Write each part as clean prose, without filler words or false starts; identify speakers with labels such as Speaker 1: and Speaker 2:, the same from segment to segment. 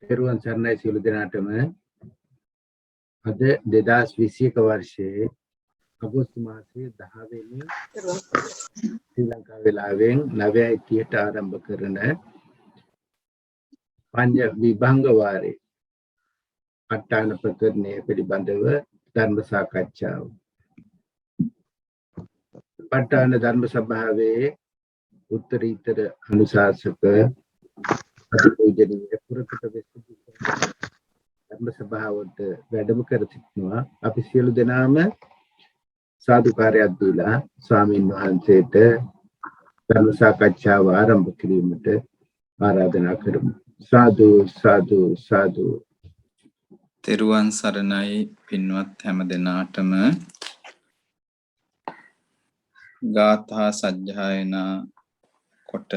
Speaker 1: තෙරුවන් සරණයි සියලු දෙනාටම. අද 2021 වර්ෂයේ අගෝස්තු මාසයේ 10 වෙනි ශ්‍රී ලංකා වේලාවෙන් 9:30ට ආරම්භ කරන පංච විභංග වාරේ ප ဋ ාණ ප්‍රකරණය පිළිබඳව ධර්ම සාකච්ඡාව. ප ဋ ාණ ධර්ම සභාවේ උත්තරීතර අනුශාසක අතිපූජනීය පුරකට වෙස්තු ධර්ම සභාවට වැඩම කර සිටිනවා. අපි සියලු දෙනාම සාදුකාරයක් දීලා ස්වාමීන් වහන්සේට ධර්ම සාකච්ඡාව ආරම්භ කිරීමට ආරාධනා කරමු. සාදු සාදු සාදු.
Speaker 2: තෙරුවන් සරණයි පින්වත් හැම දෙනාටම. ගාථා සජ්ජායනා කොට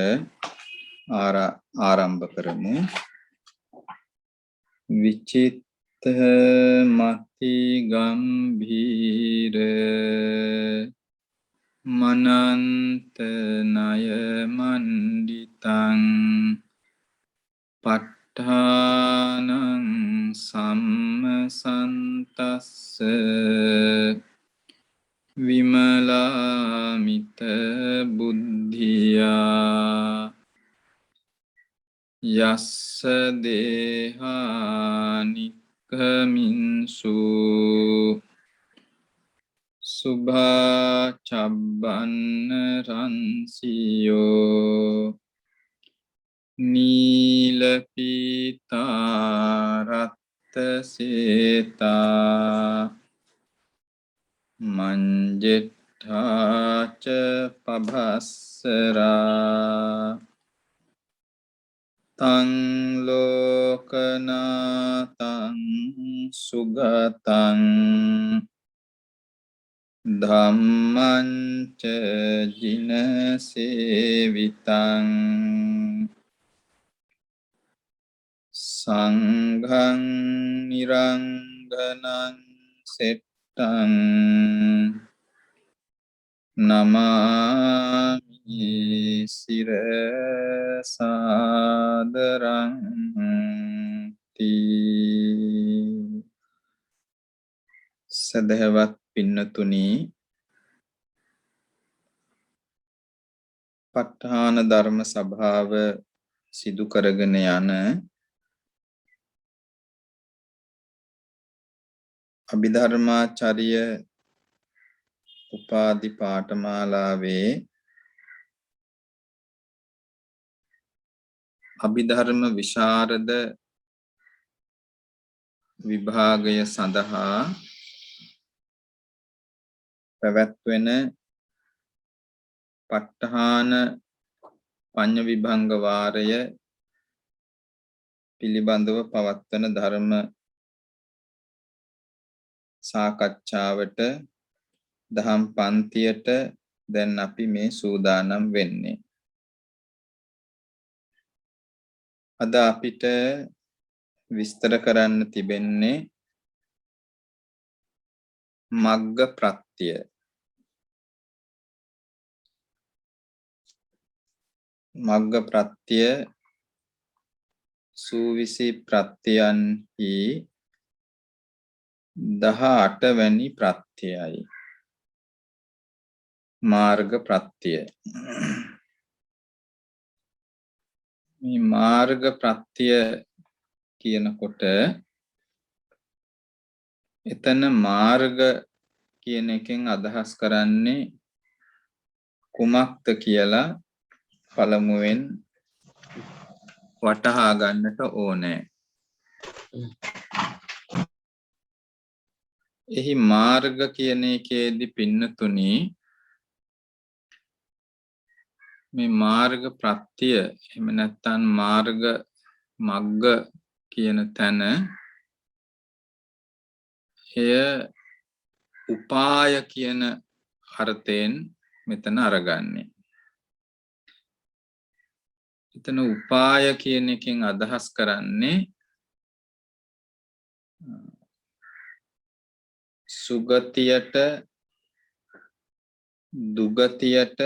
Speaker 2: ආරම්භ කරමු. විචිත්ත මති ගම්භීර මනන්ත නය මණ්ඩිතං ප ဋ ාණං සම්මසන්තස්ස විමලාමිත බුද්ධියා යස්ස දේහානික්ඛමින්සු සුභා චබ්බන්න රන්සියෝ නීලපීතා රත්ත සේතා මංජෙට්ඨා ච පභස්සරා තං ලෝකනාතං සුගතං ධම්මං ච ජින සේවිතං සංඝං නිරංගනං සෙට්ටං නමාමි සිරසාදරං තී. සදහවත් පින්නතුනි, ප ဋ ාණ ධර්ම සභාව සිදු කරගෙන යන අභිධර්මාචාර්ය උපාධි පාඨමාලාවේ අභිධර්ම විශාරද විභාගය සඳහා පැවැත්වෙන ප ဋ ාණ පඤ්ඤ විභංග වාරය පිළිබඳව පවත්වන ධර්ම සාකච්ඡාවට දහම් පන්තියට දැන් අපි මේ සූදානම් වෙන්නේ. අද අපිට විස්තර කරන්න තිබෙන්නේ මග්ග ප්‍රත්‍ය. මග්ග ප්‍රත්‍ය සූවිසි ප්‍රත්‍යයන්හි 18 වැනි ප්‍රත්‍යයයි මාර්ග ප්‍රත්‍ය. මේ මාර්ග ප්‍රත්‍ය කියනකොට එතන මාර්ග කියන එකෙන් අදහස් කරන්නේ කුමක්ද කියලා පළමුවෙන් වටහා ගන්නට ඕනේ. එහි මාර්ග කියන එකේදී පින්නතුනි මේ මාර්ග ප්‍රත්‍ය එහෙම නැත්නම් මාර්ග මග්ග කියන තැන එය උපාය කියන අර්ථයෙන් මෙතන අරගන්නේ. එතන උපාය කියන එකෙන් අදහස් කරන්නේ සුගතියට දුගතියට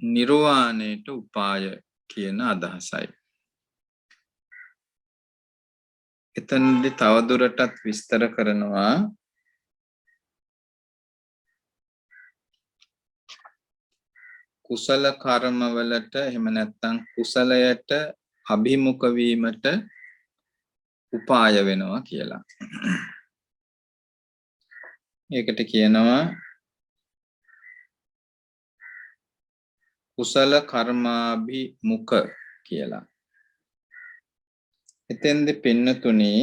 Speaker 2: නිර්වාණයට උපාය කියන අදහසයි. එතනදී තවදුරටත් විස්තර කරනවා කුසල කර්මවලට එහෙම නැත්නම් කුසලයට අභිමුඛ වීමට උපාය වෙනවා කියලා. ඒකට කියනවා කුසල කර්මාභිමුඛ කියලා. එතෙන්දී පින්නතුනි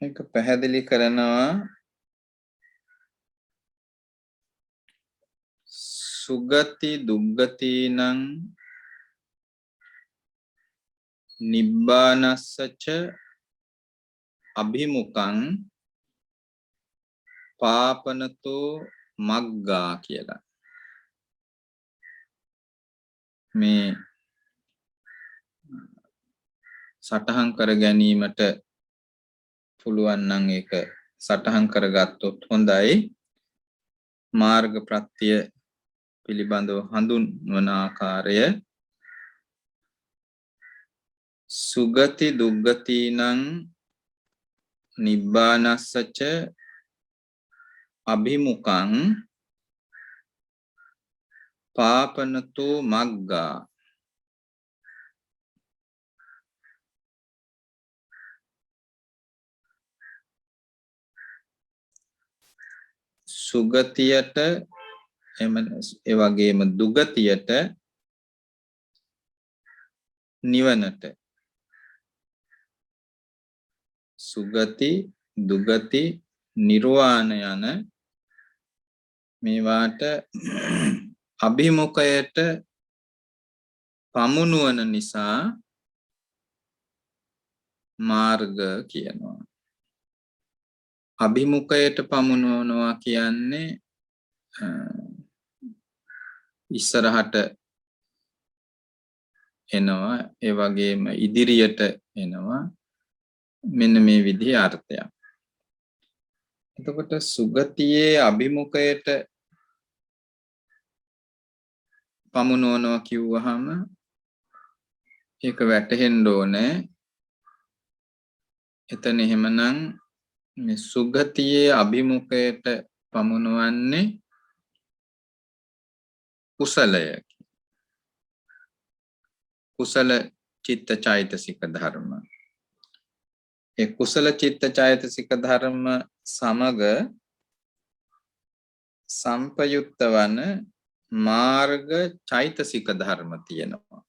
Speaker 2: මේක පැහැදිලි කරනවා සුගති දුග්ගතිනං නිබ්බානස්සච අභිමුඛං පාපනතෝ මග්ගා කියලා. මේ සටහන් කර ගැනීමට පුළුවන් නම් ඒක සටහන් කරගත්තොත් හොඳයි. මාර්ග ප්‍රත්‍ය පිළිබඳව හඳුන්වන ආකාරය සුගති දුග්ගතිනං නිබ්බානස්සච අභිමුඛං පාපනතෝ මග්ගා. සුගතියට ඒ වගේම දුගතියට නිවනට සුගති දුගති නිර්වාණ යන මේවාට අභිමුඛයට පමුණුවන නිසා මාර්ග කියනවා. අභිමුඛයට පමුණුවනවා කියන්නේ ඉස්සරහට එනවා ඒ වගේම ඉදිරියට එනවා මෙන්න මේ විදිහේ අර්ථයක්. එතකොට සුගතියේ අභිමුඛයට පමුණුවනවා කිව්වහම ඒක වැටහෙන්න ඕනේ. එතන එහෙමනම් මේ සුගතියේ අභිමුඛයට පමුණවන්නේ කුසලය. කුසල චිත්ත චෛතසික ධර්ම. ඒ කුසල චිත්ත චෛතසික ධර්ම සමග සම්පයුක්ත වන මාර්ග චෛතසික ධර්ම තියෙනවා.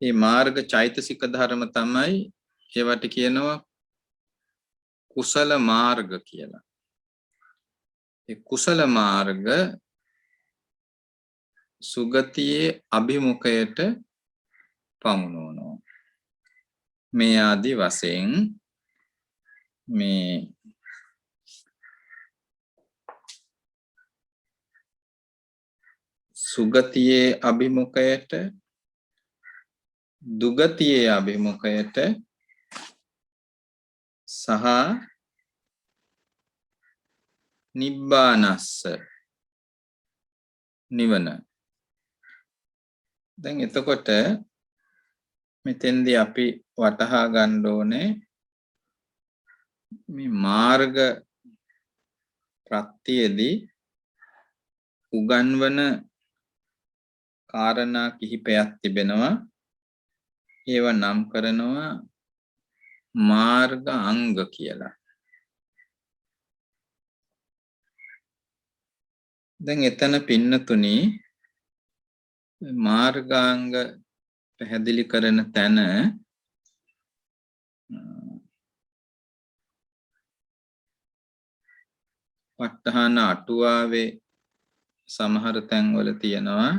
Speaker 2: මේ මාර්ග චෛතසික ධර්ම තමයි ඒවට කියනවා කුසල මාර්ග කියලා. ඒ කුසල මාර්ග සුගතියේ අභිමුඛයට පමුණුවනවා. මේ ආදි වශයෙන් මේ සුගතියේ අභිමුඛයට දුගතියේ අභිමුඛයට සහ නිබ්බානස්ස නිවන. දැන් එතකොට මෙතෙන්දී අපි වටහා ගන්න ඕනේ මේ මාර්ග ප්‍රත්‍යයේදී උගන්වන කාරණා කිහිපයක් තිබෙනවා. ඒව නම් කරනවා මාර්ග අංග කියලා. දැන් එතන පින්නතුනි මාර්ගාංග පැහැදිලි කරන තැන ප ဋ ාහන අටුවාවේ සමහර තැන්වල තියෙනවා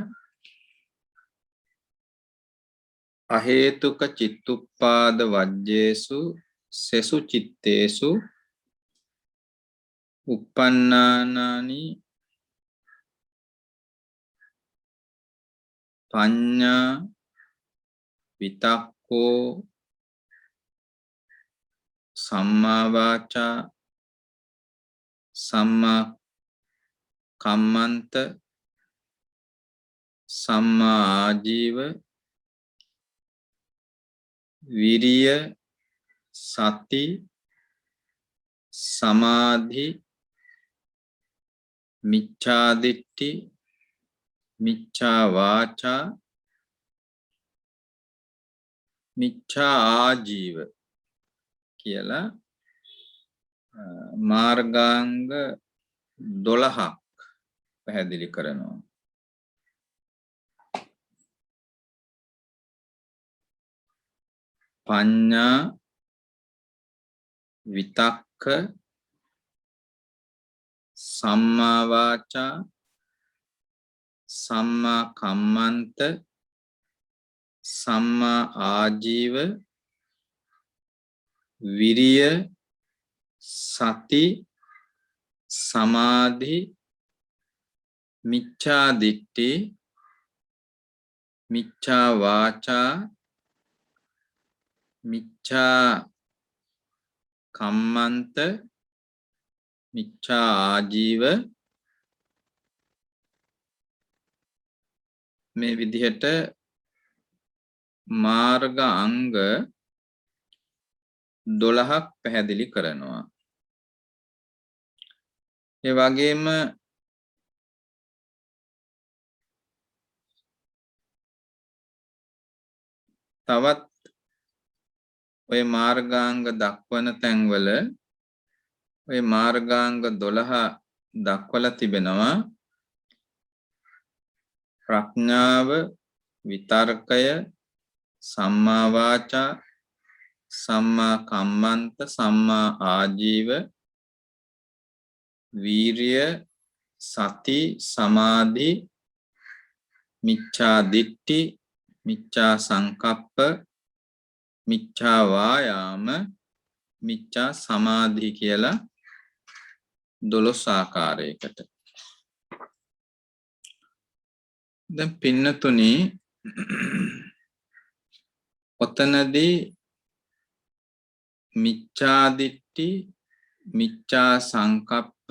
Speaker 2: අහේතුක චිත්තුප්පාද වජ්ජේසු සෙසු චිත්තේසු uppannānāni පඤ්ඤා විතක්කෝ සම්මා වාචා සම්මා කම්මන්ත සම්මා ආජීව විරිය සති සමාධි මිච්ඡා දිට්ඨි මිච්ඡා වාචා මිච්ඡා ආජීව කියලා මාර්ගාංග 12ක් පැහැදිලි කරනවා. පඤ්ඤා විතක්ක සම්මා වාචා සම්මා කම්මන්ත සම්මා ආජීව විරිය සති සමාධි මිච්ඡා දිට්ඨි මිච්ඡා වාචා මිච්ඡා කම්මන්ත මිච්ඡා ආජීව මේ විදිහට මාර්ග අංග 12ක් පැහැදිලි කරනවා. ඒ වගේම තවත් ඔය මාර්ගාංග දක්වන තැන්වල ඔය මාර්ගාංග 12 දක්වලා තිබෙනවා. ප්‍රඥාව විතර්කය සම්මා වාචා සම්මා කම්මන්ත සම්මා ආජීව වීරිය සති සමාධි මිච්ඡා දිට්ඨි මිච්ඡා සංකප්ප මිච්ඡා වායාම මිච්ඡා සමාධි කියලා 12 ආකාරයකට. දැන් පින්නතුනි ඔතනදී මිච්ඡා දිට්ඨි මිච්ඡා සංකප්ප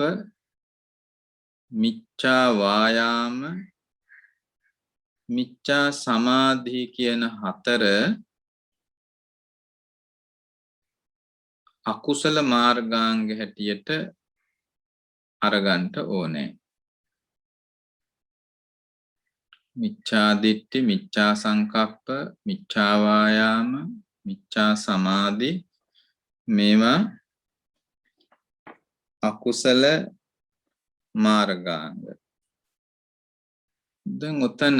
Speaker 2: මිච්ඡා වායාම මිච්ඡා සමාධි කියන හතර අකුසල මාර්ගාංග හැටියට අරගන්න ඕනේ. මිච්ඡා දිට්ඨි මිච්ඡා සංකප්ප මිච්ඡා වායාම මිච්ඡා සමාධි මේවා අකුසල මාර්ගාංග. දැන් උතන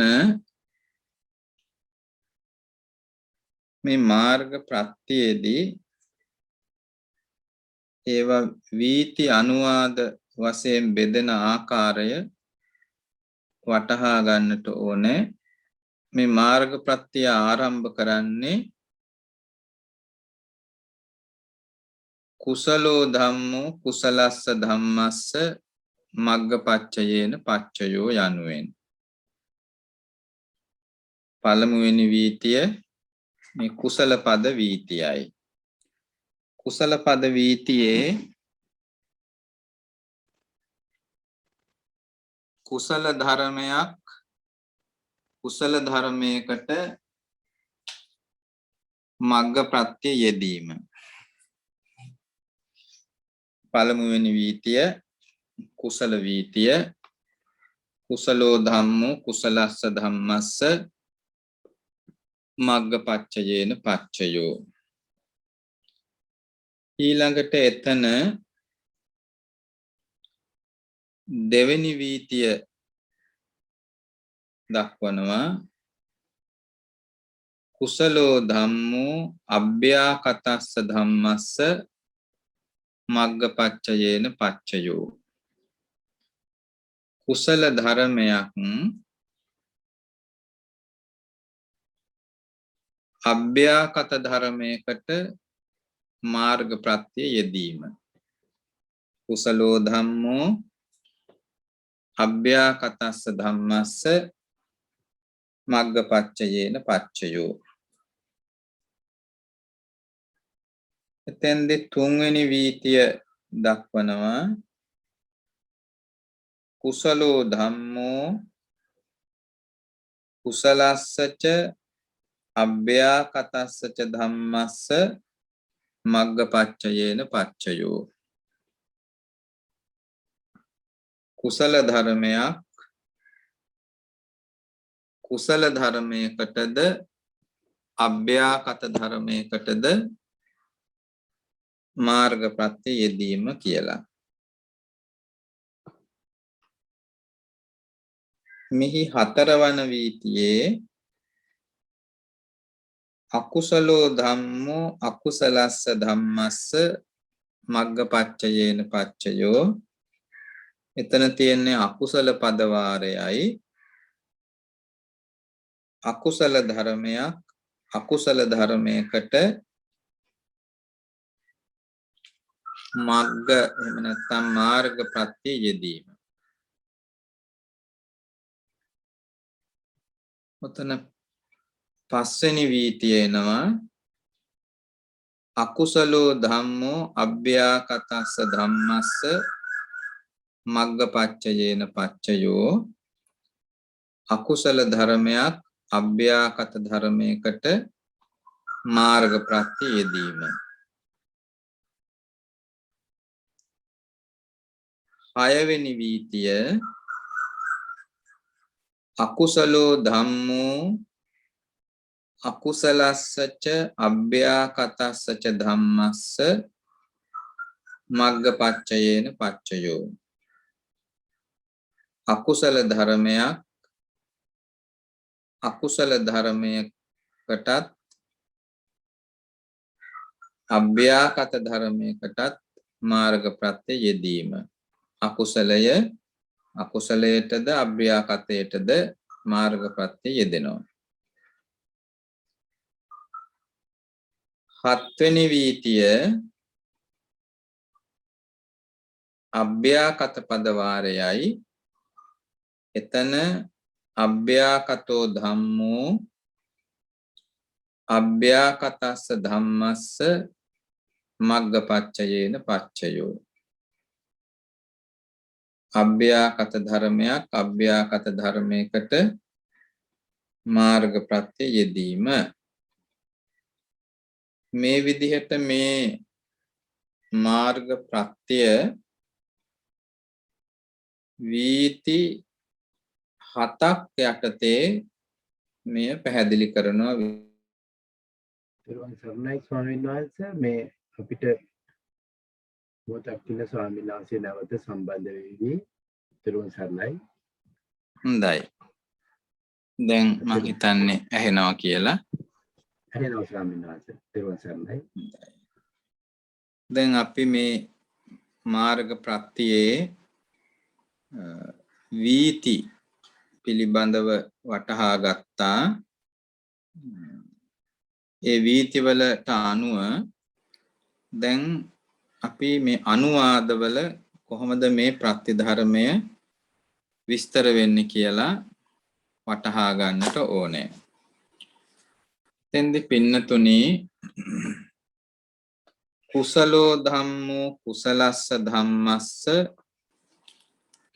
Speaker 2: මේ මාර්ග ප්‍රත්‍යයේදී ඒවා වීති අනුවාද වශයෙන් බෙදෙන ආකාරය වටහා ගන්නට ඕනේ. මේ මාර්ග ප්‍රත්‍යය ආරම්භ කරන්නේ කුසලෝ ධම්මෝ කුසලස්ස ධම්මස්ස මග්ගපච්චයේන පච්චයෝ යනුවෙන්. පළමුවෙනි වීතිය මේ කුසල පද වීතියයි. කුසල පද වීතියේ කුසල ධර්මයක් කුසල ධර්මයකට මග්ග ප්‍රත්‍ය යෙදීම. පළමුවෙනි වීතිය කුසල වීතිය කුසලෝ ධම්මෝ කුසලස්ස ධම්මස්ස මග්ගපච්චයේන පච්චයෝ. ඊළඟට එතන දෙවෙනි වීතිය දක්වනවා කුසලෝ ධම්මෝ අභ්‍යාකතස්ස ධම්මස්ස මග්ගපච්චයේන පච්චයෝ. කුසල ධර්මයක් අභ්‍යාකත ධර්මයකට මාර්ග ප්‍රත්‍ය යෙදීම. කුසලෝ ධම්මෝ අභ්‍යාකතස්ස ධම්මස්ස මග්ගපච්චයේන පච්චයෝ. එතෙන්දි තුන්වෙනි වීතිය දක්වනවා කුසලෝ ධම්මෝ කුසලස්සච අභ්‍යාකතස්සච ධම්මස්ස මග්ගපච්චයේන පච්චයෝ. කුසල ධර්මයක් කුසල ධර්මයකටද අභ්‍යාකත ධර්මයකටද මාර්ග ප්‍රත්‍ය යෙදීම කියලා. මෙහි හතරවන වීතියේ අකුසලෝ ධම්මෝ අකුසලස්ස ධම්මස්ස මග්ගපච්චයේන පච්චයෝ. එතන තියෙන්නේ අකුසල පදවාරයයි. අකුසල ධර්මයක් අකුසල ධර්මයකට මග්ග එහෙම නැත්නම් මාර්ග ප්‍රත්‍ය යෙදීම. ඔතන පස්වෙනි වීතිය එනවා අකුසලෝ ධම්මෝ අභ්‍යාකතස්ස ධම්මස්ස මග්ගපච්චයේන පච්චයෝ. අකුසල ධර්මයක් අභ්‍යාකත ධර්මයකට මාර්ග ප්‍රත්‍ය යෙදීම. හයවෙනි වීතිය අකුසලෝ ධම්මෝ අකුසලස්සච අභ්‍යාකතස්සච ධම්මස්ස මග්ගපච්චයේන පච්චයෝ. අකුසල ධර්මයක් අකුසල ධර්මයකටත් අභ්‍යාකත ධර්මයකටත් මාර්ග ප්‍රත්‍ය යෙදීම. අකුසලය අකුසලයටද අභ්‍යාකතයටද මාර්ග ප්‍රත්‍ය යෙදෙනවා. හත්වෙනි වීතිය අභ්‍යාකත පදවාරයයි. එතන අභ්‍යාකතෝ ධම්මෝ අභ්‍යාකතස්ස ධම්මස්ස මග්ගපච්චයේන පච්චයෝ. අභ්‍යාකත ධර්මයක් අභ්‍යාකත ධර්මයකට මාර්ග ප්‍රත්‍ය යෙදීම. මේ විදිහට මේ මාර්ග ප්‍රත්‍ය වීති 7ක් යටතේ මෙය පැහැදිලි කරනවා.
Speaker 1: තෙරුවන් සරණයි ස්වාමීන් වහන්සේ. මේ අපිට මොහොතක් ඉන්න ස්වාමීන් වහන්සේ නැවත සම්බන්ධ වෙවි. තෙරුවන් සරණයි.
Speaker 2: හොඳයි. දැන් මම හිතන්නේ ඇහෙනවා කියලා.
Speaker 1: ඇහෙනවා ස්වාමීන් වහන්සේ. තෙරුවන් සරණයි.
Speaker 2: දැන් අපි මේ මාර්ග ප්‍රත්‍යයේ වීති පිළිබඳව වටහා ගත්තා. ඒ වීතිවලට අනුව දැන් අපි මේ අනුවාදවල කොහොමද මේ ප්‍රත්‍ය ධර්මය විස්තර වෙන්නේ කියලා වටහා ගන්නට ඕනේ. එතෙන්දී පින්නතුනි කුසලෝ ධම්මෝ කුසලස්ස ධම්මස්ස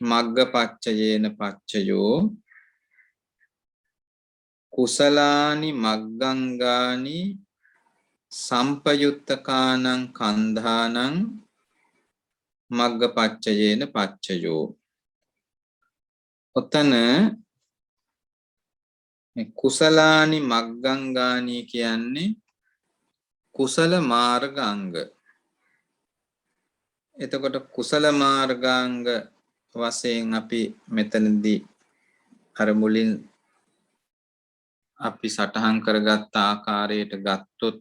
Speaker 2: මග්ගපච්චයේන පච්චයෝ. කුසලානි මග්ගංගානි සම්පයුත්තකානං කන්ධානං මග්ගපච්චයේන පච්චයෝ. ඔතන කුසලානි මග්ගංගානි කියන්නේ කුසල මාර්ගාංග. එතකොට කුසල මාර්ගාංග වශයෙන් අපි මෙතනදී අර මුලින් අපි සටහන් කරගත් ආකාරයට ගත්තොත්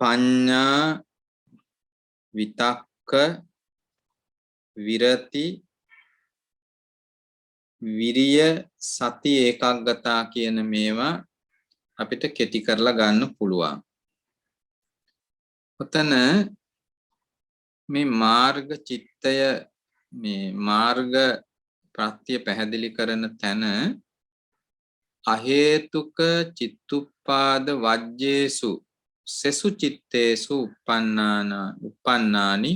Speaker 2: පඤ්ඤා විතක්ක විරති විරිය සති ඒකාග්‍රතා කියන මේවා අපිට කෙටි කරලා ගන්න පුළුවන්. ඔතන මේ මාර්ග චිත්තය මේ මාර්ග ප්‍රත්‍ය පැහැදිලි කරන තැන අහේතුක චිත්තුප්පාද වජ්ජේසු සෙසු චිත්තේසු උපන්නානි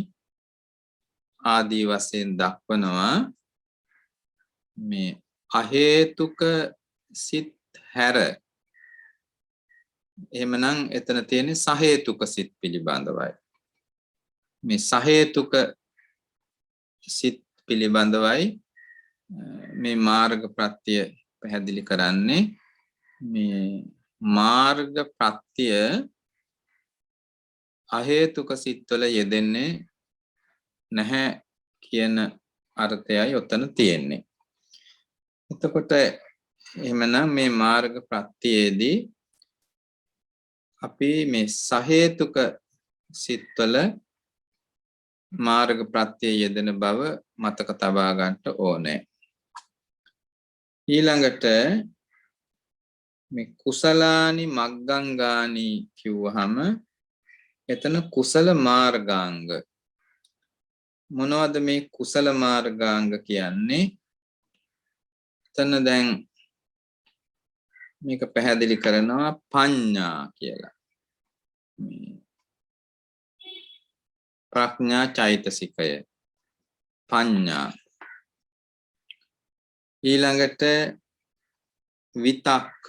Speaker 2: ආදී වශයෙන් දක්වනවා. මේ අහේතුක සිත් හැර එහෙමනම් එතන තියෙන්නේ සහේතුක සිත් පිළිබඳවයි. මේ සහේතුක සිත් පිළිබඳවයි මේ මාර්ග ප්‍රත්‍ය පැහැදිලි කරන්නේ. මේ මාර්ග ප්‍රත්‍ය අහේතුක සිත්වල යෙදෙන්නේ නැහැ කියන අර්ථයයි ඔතන තියෙන්නේ. එතකොට එහෙමනම් මේ මාර්ග ප්‍රත්‍යයේදී අපි මේ සහේතුක සිත්වල මාර්ග ප්‍රත්‍යය යෙදෙන බව මතක තබා ගන්නට ඕනේ. ඊළඟට මේ කුසලානි මග්ගංගානි කිව්වහම එතන කුසල මාර්ගාංග මොනවද මේ කුසල මාර්ගාංග කියන්නේ? එතන දැන් මේක පැහැදිලි කරනවා පඤ්ඤා කියලා. ප්‍රඥා චෛතසිකය පඤ්ඤා. ඊළඟට විතක්ක,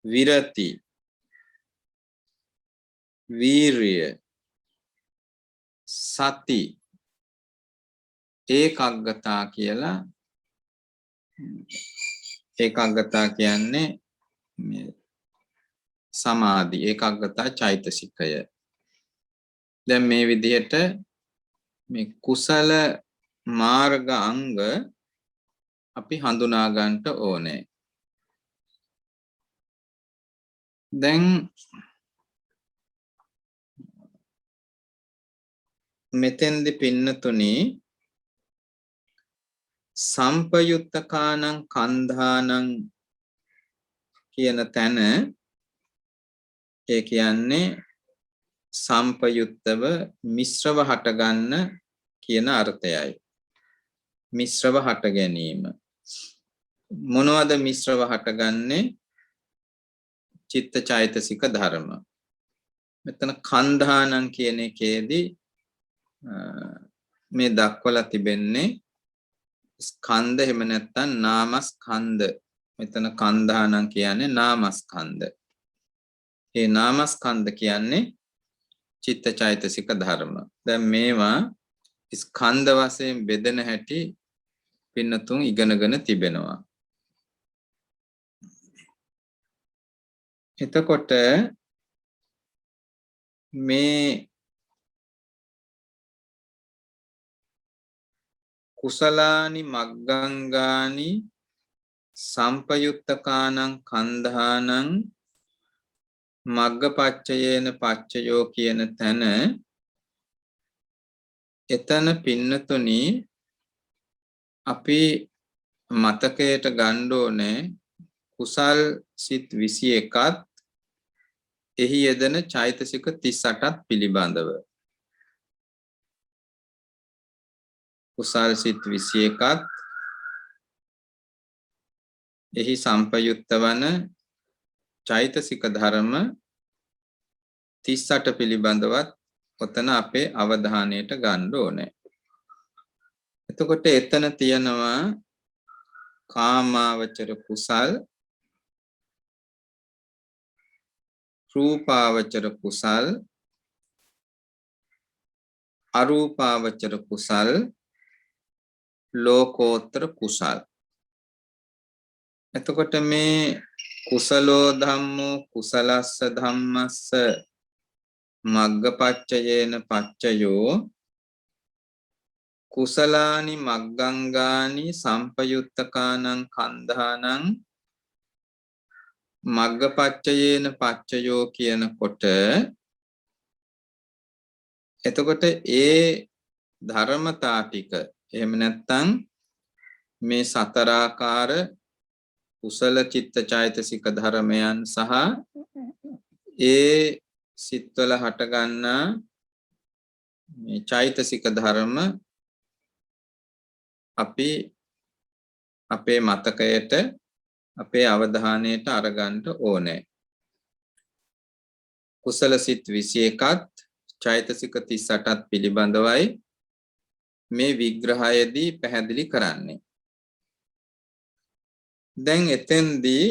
Speaker 2: විරති, වීරිය, සති, ඒකාග්‍රතා කියලා. ඒකාග්‍රතා කියන්නේ සමාධි, ඒකාග්‍රතා චෛතසිකය. දැන් මේ විදිහට මේ කුසල මාර්ග අංග අපි හඳුනා ගන්නට ඕනේ. දැන් මෙතෙන්දි පින්නතුනි සම්පයුත්තකානං කන්ධානං කියන තැන ඒ කියන්නේ සම්පයුත්තව මිශ්‍රව හටගන්න කියන අර්ථයයි. මිශ්‍රව හට ගැනීම. මොනවද මිශ්‍රව හටගන්නේ? චිත්ත චෛතසික ධර්ම. මෙතන කන්ධානං කියන එකේදී මේ දක්වලා තිබෙන්නේ ස්කන්ධ එහෙම නැත්නම් නාමස්කන්ධ. මෙතන කන්ධානං කියන්නේ නාමස්කන්ධ. ඒ නාමස්කන්ධ කියන්නේ චිත්ත චෛතසික ධර්ම. දැන් මේවා ස්කන්ධ වශයෙන් බෙදෙන හැටි පින්නතුන් ඉගෙනගෙන තිබෙනවා. එතකොට මේ කුසලානි මග්ගංගානි සම්පයුත්තකානං කන්ධානං මග්ගපච්චයේන පච්චයෝ කියන තැන එතන පින්නතුනි අපි මතකයට ගන්න ඕනේ කුසල් සිත් 21ත් එහි යෙදෙන චෛතසික 38ත් පිළිබඳව. කුසල් සිත් 21ත් එහි සම්පයුක්ත වන චෛතසික ධර්ම 38 පිළිබඳවත් ඔතන අපේ අවධානයට ගන්න ඕනේ. එතකොට එතන තියෙනවා කාමාවචර කුසල්, රූපාවචර කුසල්, අරූපාවචර කුසල්, ලෝකෝත්තර කුසල්. එතකොට මේ කුසලෝ ධම්මෝ කුසලස්ස ධම්මස්ස මග්ගපච්චයේන පච්චයෝ කුසලානි මග්ගංගානි සම්පයුත්තකානං කන්ධානං මග්ගපච්චයේන පච්චයෝ කියනකොට එතකොට ඒ ධර්මතා ටික එහෙම නැත්නම් මේ සතරාකාර කුසල චිත්ත චෛතසික ධර්මයන් සහ ඒ සිත්වල හටගන්නා මේ චෛතසික ධර්ම අපි අපේ මතකයට අපේ අවධානයට අරගන්න ඕනේ. කුසල සිත් 21ත් චෛතසික 38ත් පිළිබඳවයි මේ විග්‍රහයේදී පැහැදිලි කරන්නේ. දැන් එතෙන්දී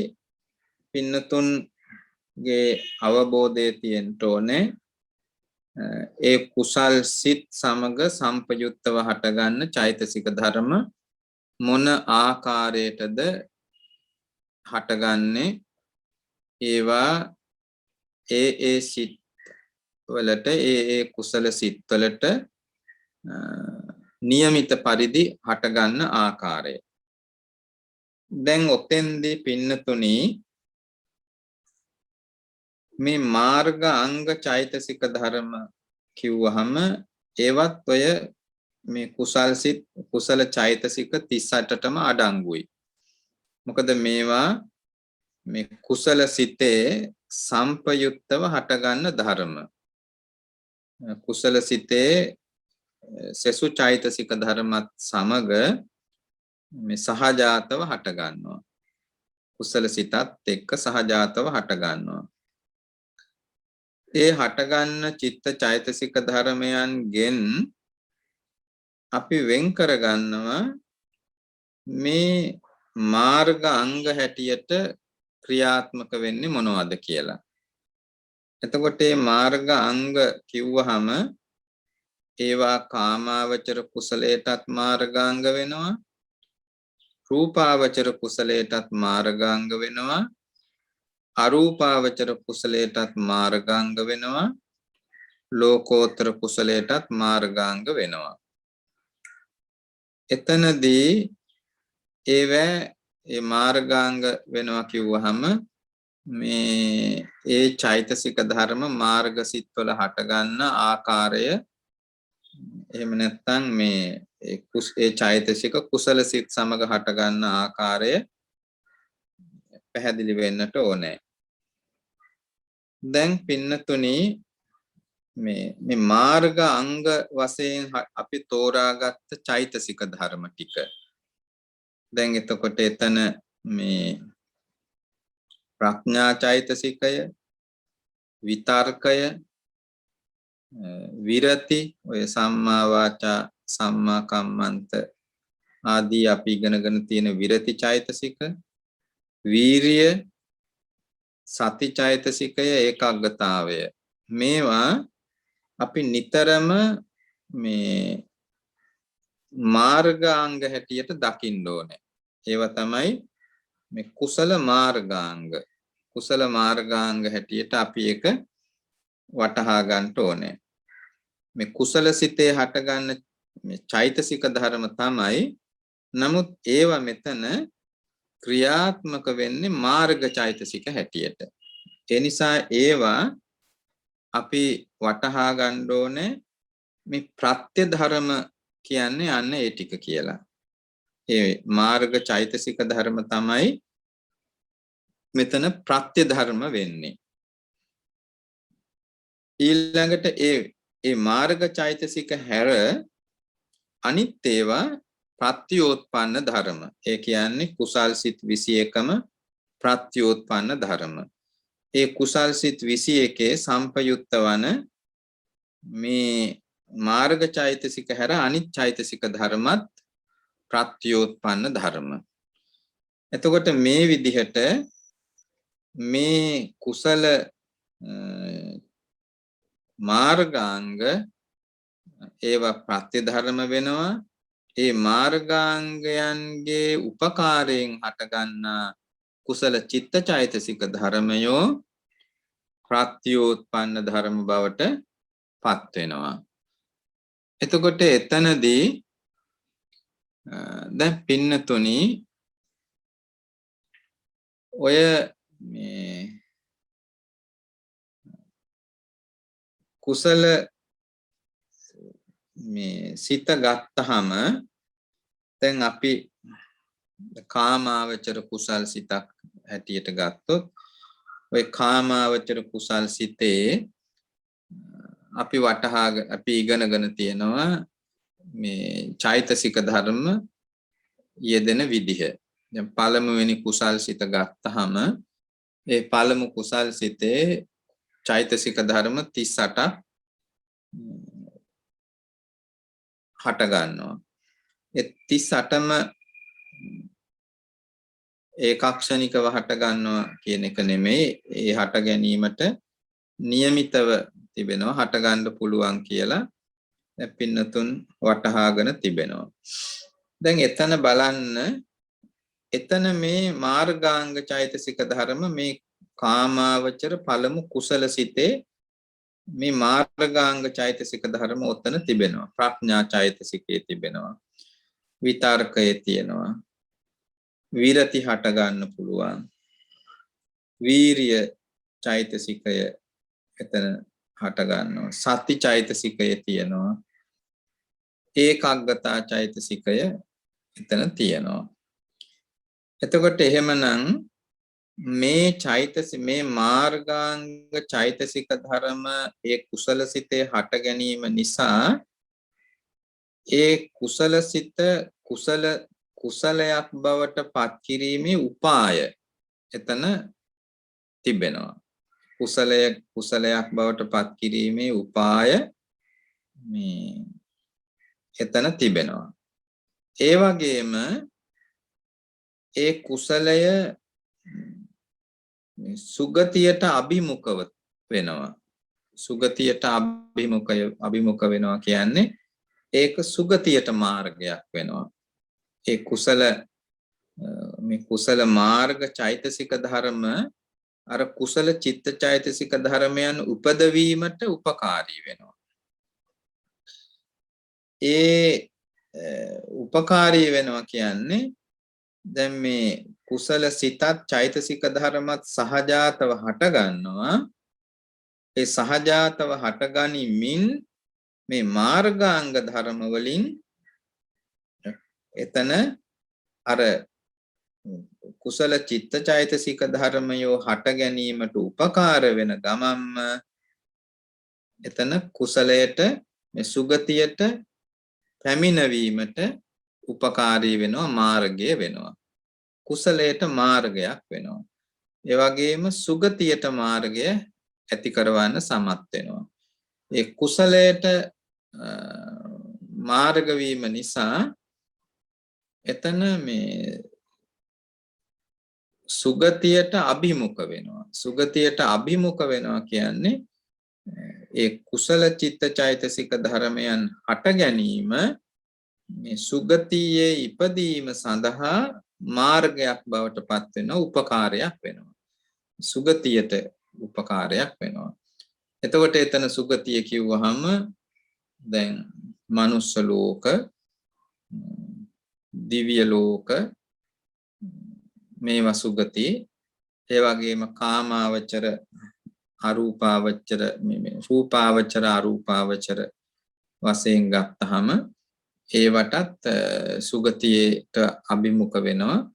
Speaker 2: පින්නතුන්ගේ අවබෝධය තියෙන්න ඕනේ ඒ කුසල් සිත් සමග සම්පයුක්තව හටගන්න චෛතසික ධර්ම මොන ආකාරයටද හටගන්නේ ඒවා ඒ සිත් වලට ඒ කුසල සිත් වලට નિયમિત පරිදි හටගන්න ආකාරය. දැන් ඔතෙන්දී පින්නතුනි මේ මාර්ග අංග චෛතසික ධර්ම කිව්වහම ඒවත් ඔය මේ කුසල් සිත් කුසල චෛතසික 38ටම අඩංගුයි. මොකද මේවා මේ කුසල සිතේ සම්පයුක්තව හටගන්න ධර්ම. කුසල සිතේ සසු චෛතසික ධර්මත් සමග මේ සහජාතව හටගන්නවා. කුසල සිතත් එක්ක සහජාතව හටගන්නවා. ඒ හටගන්න චිත්ත චෛතසික ධර්මයන්ගෙන් අපි වෙන් කරගන්නවා මේ මාර්ග අංග හැටියට ක්‍රියාත්මක වෙන්නේ මොනවද කියලා. එතකොට මේ මාර්ග අංග කිව්වහම ඒවා කාමාවචර කුසලයටත් මාර්ගාංග වෙනවා, රූපාවචර කුසලයටත් මාර්ගාංග වෙනවා, අරූපාවචර කුසලයටත් මාර්ගාංග වෙනවා, ලෝකෝත්තර කුසලයටත් මාර්ගාංග වෙනවා. එතනදී ඒ මාර්ගාංග වෙනවා කිව්වහම මේ ඒ චෛතසික ධර්ම මාර්ග සිත්වල හටගන්න ආකාරය එහෙම නැත්නම් මේ ඒ චෛතසික කුසල සිත් සමග හටගන්න ආකාරය පැහැදිලි වෙන්නට ඕනේ. දැන් පින්නතුනි මේ මාර්ග අංග වශයෙන් අපි තෝරාගත්ත චෛතසික ධර්ම ටික. දැන් එතකොට එතන මේ ප්‍රඥා චෛතසිකය, විතර්කය, විරති, ඔය සම්මා වාචා, සම්මා කම්මන්ත ආදී අපි ඉගෙනගෙන තියෙන විරති චෛතසික, වීරිය, සති චෛතසිකය, ඒකාග්‍රතාවය. මේවා අපි නිතරම මේ මාර්ගාංග හැටියට දකින්න ඕනේ. ඒවා තමයි මේ කුසල මාර්ගාංග. කුසල මාර්ගාංග හැටියට අපි එක වටහා ගන්න ඕනේ. මේ කුසල සිතේ හටගන්න මේ චෛතසික ධර්ම තමයි. නමුත් ඒවා මෙතන ක්‍රියාත්මක වෙන්නේ මාර්ග චෛතසික හැටියට. ඒ නිසා ඒවා අපි වටහා ගන්න ඕනේ මේ ප්‍රත්‍ය ධර්ම කියන්නේ අන්න ඒ ටික කියලා. ඒ මාර්ග චෛතසික ධර්ම තමයි මෙතන ප්‍රත්‍ය ධර්ම වෙන්නේ. ඊළඟට ඒ මාර්ග චෛතසික හැර අනිත් ඒවා ප්‍රත්‍යෝත්පන්න ධර්ම. ඒ කියන්නේ කුසල් සිත් 21ම ප්‍රත්‍යෝත්පන්න ධර්ම. ඒ කුසල් සිත් 21 සම්පයුක්ත වන මේ මාර්ග චෛතසික හැර අනිත් චෛතසික ධර්මත් ප්‍රත්‍යෝත්පන්න ධර්ම. එතකොට මේ විදිහට මේ කුසල මාර්ගාංග ඒවා ප්‍රත්‍ය ධර්ම වෙනවා. ඒ මාර්ගාංගයන්ගේ උපකාරයෙන් හටගන්නා කුසල චිත්ත චෛතසික ධර්මයෝ ප්‍රත්‍යෝත්පන්න ධර්ම බවට පත් වෙනවා. එතකොට එතනදී දැන් පින්නතුනි ඔය මේ කුසල මේ සිත ගත්තහම දැන් අපි කාමාවචර කුසල් සිතක් හැටියට ගත්තොත් ඔය කාමාවචර කුසල් සිතේ අපි ඉගෙනගෙන තියෙනවා මේ චෛතසික ධර්ම යෙදෙන විදිහ. දැන් පළමුවෙනි කුසල් සිත ගත්තහම ඒ පළමු කුසල් සිතේ චෛතසික ධර්ම 38ක් හට ගන්නවා. ඒ 38ම ඒකක්ෂණිකව හට ගන්නවා කියන එක නෙමෙයි. ඒ හට ගැනීමට નિયમિતව තිබෙනවා. හට ගන්න පුළුවන් කියලා පින්නතුන් වටහාගෙන තිබෙනවා. දැන් එතන බලන්න, එතන මේ මාර්ගාංග චෛතසික ධර්ම මේ කාමාවචර පළමු කුසල සිතේ මේ මාර්ගාංග චෛතසික ධර්ම ඔතන තිබෙනවා. ප්‍රඥා චෛතසිකයේ තිබෙනවා. විතර්කයේ තියෙනවා. විරති හට ගන්න පුළුවන්. වීරිය චෛතසිකය එතන හට ගන්නවා. සති චෛතසිකය තියෙනවා. ඒකාග්‍රතා චෛතසිකය එතන තියෙනවා. එතකොට එහෙමනම් මේ මාර්ගාංග චෛතසික ධර්ම ඒ කුසල සිතේ හට ගැනීම නිසා ඒ කුසල සිත කුසලයක් බවට පත් කිරීමේ උපාය එතන තිබෙනවා. කුසලයක් බවට පත් කිරීමේ උපාය මේ එතන තිබෙනවා. ඒ වගේම ඒ කුසලය සුගතියට අභිමුඛව වෙනවා. සුගතියට අභිමුඛ වෙනවා කියන්නේ ඒක සුගතියට මාර්ගයක් වෙනවා. ඒ කුසල මාර්ග චෛතසික ධර්ම අර කුසල චිත්ත චෛතසික ධර්මයන් උපදවීමට උපකාරී වෙනවා. ඒ උපකාරී වෙනවා කියන්නේ දැන් මේ කුසල සිතත් චෛතසික ධර්මත් සහජාතව හට ගන්නවා. ඒ සහජාතව හට ගනිමින් මේ මාර්ගාංග ධර්ම වලින් එතන අර කුසල චිත්ත චෛතසික ධර්මයෝ හට ගැනීමට උපකාර වෙන ගමම්ම එතන කුසලයට මේ සුගතියට පැමිණවීමට උපකාරී වෙනවා, මාර්ගය වෙනවා. කුසලයට මාර්ගයක් වෙනවා. ඒ වගේම සුගතියට මාර්ගය ඇති කරවන්න සමත් වෙනවා. ඒ කුසලයට මාර්ග වීම නිසා එතන මේ සුගතියට අභිමුඛ වෙනවා. සුගතියට අභිමුඛ වෙනවා කියන්නේ ඒ කුසල චිත්ත චෛතසික ධර්මයන් හට ගැනීම මේ සුගතියේ ඉපදීම සඳහා මාර්ගයක් බවට පත් වෙන උපකාරයක් වෙනවා. සුගතියට උපකාරයක් වෙනවා. එතකොට එතන සුගතිය කිව්වහම දැන් මනුස්ස ලෝක, දිව්‍ය ලෝක මේවා සුගති. ඒ වගේම කාමාවචර, අරූපාවචර, රූපාවචර, අරූපාවචර වශයෙන් ගත්තහම ඒවටත් සුගතියට අභිමුඛ වෙනවා.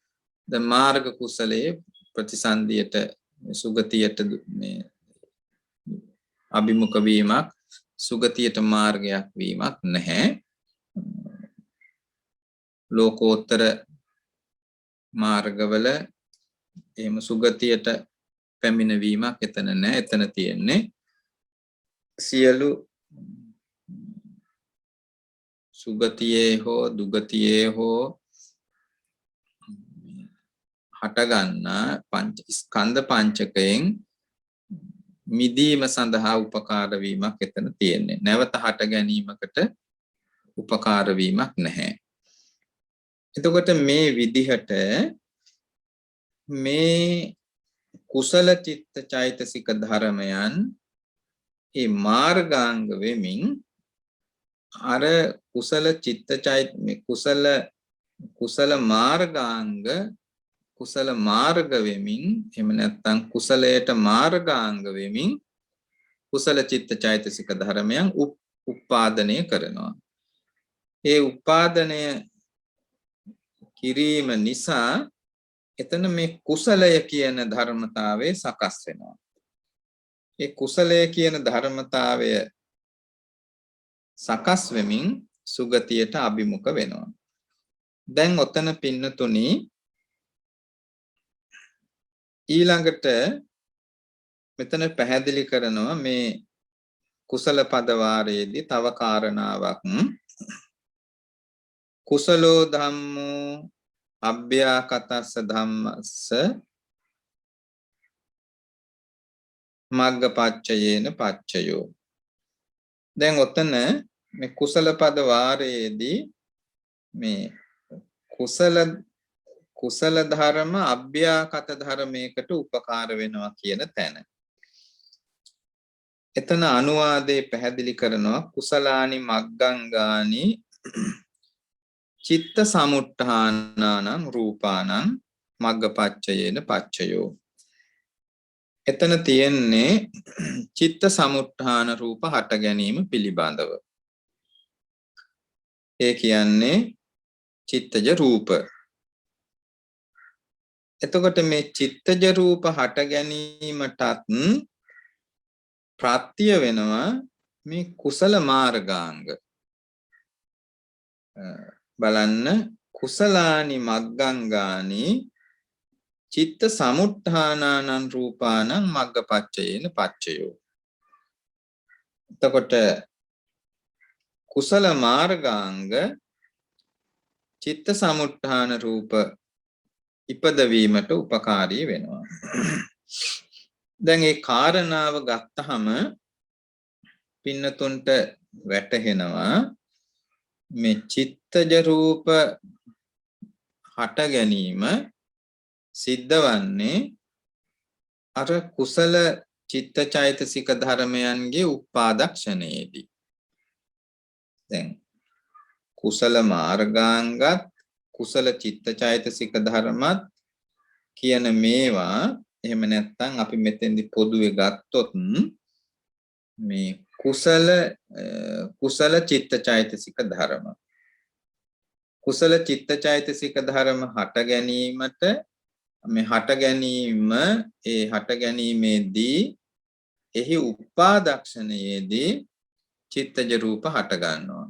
Speaker 2: ද මාර්ග කුසලයේ ප්‍රතිසන්දියට සුගතියට මේ අභිමුඛ වීමක්, සුගතියට මාර්ගයක් වීමක් නැහැ. ලෝකෝත්තර මාර්ගවල එහෙම සුගතියට පැමිණවීමක් එතන නැහැ. එතන තියෙන්නේ සියලු සුගතියේ හෝ දුගතියේ හෝ හටගන්නා ස්කන්ධ පංචකයෙන් මිදීම සඳහා උපකාර වීමක් එතන තියෙන්නේ. නැවත හට ගැනීමකට උපකාර වීමක් නැහැ. එතකොට මේ විදිහට මේ කුසල චිත්ත චෛතසික ධර්මයන් ඒ මාර්ගාංග වෙමින් අර කුසල චිත්ත කුසල මාර්ගාංග කුසල මාර්ග වෙමින් එහෙම නැත්නම් කුසලයට මාර්ගාංග වෙමින් කුසල චිත්ත චෛතසික ධර්මයන් උපාදනය කරනවා. ඒ උපාදනය කිරීම නිසා එතන මේ කුසලය කියන ධර්මතාවය සකස් වෙනවා. ඒ කුසලය කියන ධර්මතාවය සකස් වෙමින් සුගතියට අභිමුඛ වෙනවා. දැන් ඔතන පින්නතුනි ඊළඟට මෙතන පැහැදිලි කරනවා මේ කුසල පද වාරයේදී තව කාරණාවක් කුසලෝ ධම්මෝ අභ්‍යාකතස්ස ධම්මස්ස මග්ගපච්චයේන පච්චයෝ. දැන් ඔතන මේ කුසල පද වාරයේදී මේ කුසල ධර්ම අභ්‍යාකත ධර්මයකට උපකාර වෙනවා කියන තැන. එතන අනුවාදේ පැහැදිලි කරනවා කුසලානි මග්ගංගානි චිත්ත සමුට්ඨානානං රූපානං මග්ගපච්චයේන පච්චයෝ. එතන තියෙන්නේ චිත්ත සමුට්ඨාන රූප හට ගැනීම පිළිබඳව. ඒ කියන්නේ චිත්තජ රූප. එතකොට මේ චිත්තජ රූප හට ගැනීමටත් ප්‍රත්‍ය වෙනවා මේ කුසල මාර්ගාංග. බලන්න කුසලානි මග්ගංගානි චිත්ත සමුට්ඨානානං රූපානං මග්ගපච්චයේන පච්චයෝ. එතකොට කුසල මාර්ගාංග චිත්ත සමුට්ඨාන රූප ඉපදවීමට උපකාරී වෙනවා. දැන් මේ කාරණාව ගත්තහම පින්නතුන්ට වැටහෙනවා මේ චිත්තජ රූප හට ගැනීම සිද්ධ වන්නේ අර කුසල චිත්තචෛතසික ධර්මයන්ගේ උපාදක්ෂණයේදී. දැන් කුසල මාර්ගාංගත් කුසල චිත්තචෛතසික ධර්මත් කියන මේවා එහෙම නැත්නම් අපි මෙතෙන්දි පොදුවේ ගත්තොත් මේ කුසල චිත්තචෛතසික ධර්ම. කුසල චිත්තචෛතසික ධර්ම හට ගැනීමට මේ හට ගැනීමේදී එහි උපාදක්ෂණයේදී චිත්තජ රූප හට ගන්නවා.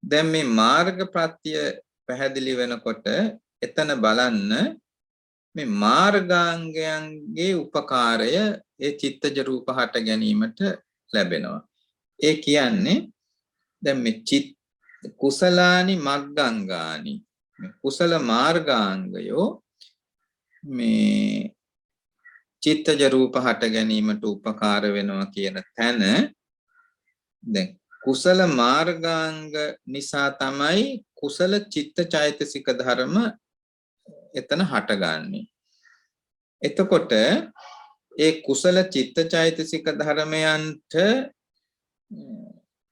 Speaker 2: දැන් මේ මාර්ග ප්‍රත්‍ය පැහැදිලි වෙනකොට එතන බලන්න මේ මාර්ගාංගයන්ගේ උපකාරය ඒ චිත්තජ රූප හට ගැනීමට ලැබෙනවා. ඒ කියන්නේ දැන් මේ කුසලානි මග්ගංගානි මේ කුසල මාර්ගාංගයෝ මේ චිත්තජ රූප හට ගැනීමට උපකාර වෙනවා කියන තැන දැන් කුසල මාර්ගාංග නිසා තමයි කුසල චිත්තචෛතසික ධර්ම එතන හටගන්නේ. එතකොට ඒ කුසල චිත්තචෛතසික ධර්මයන්ට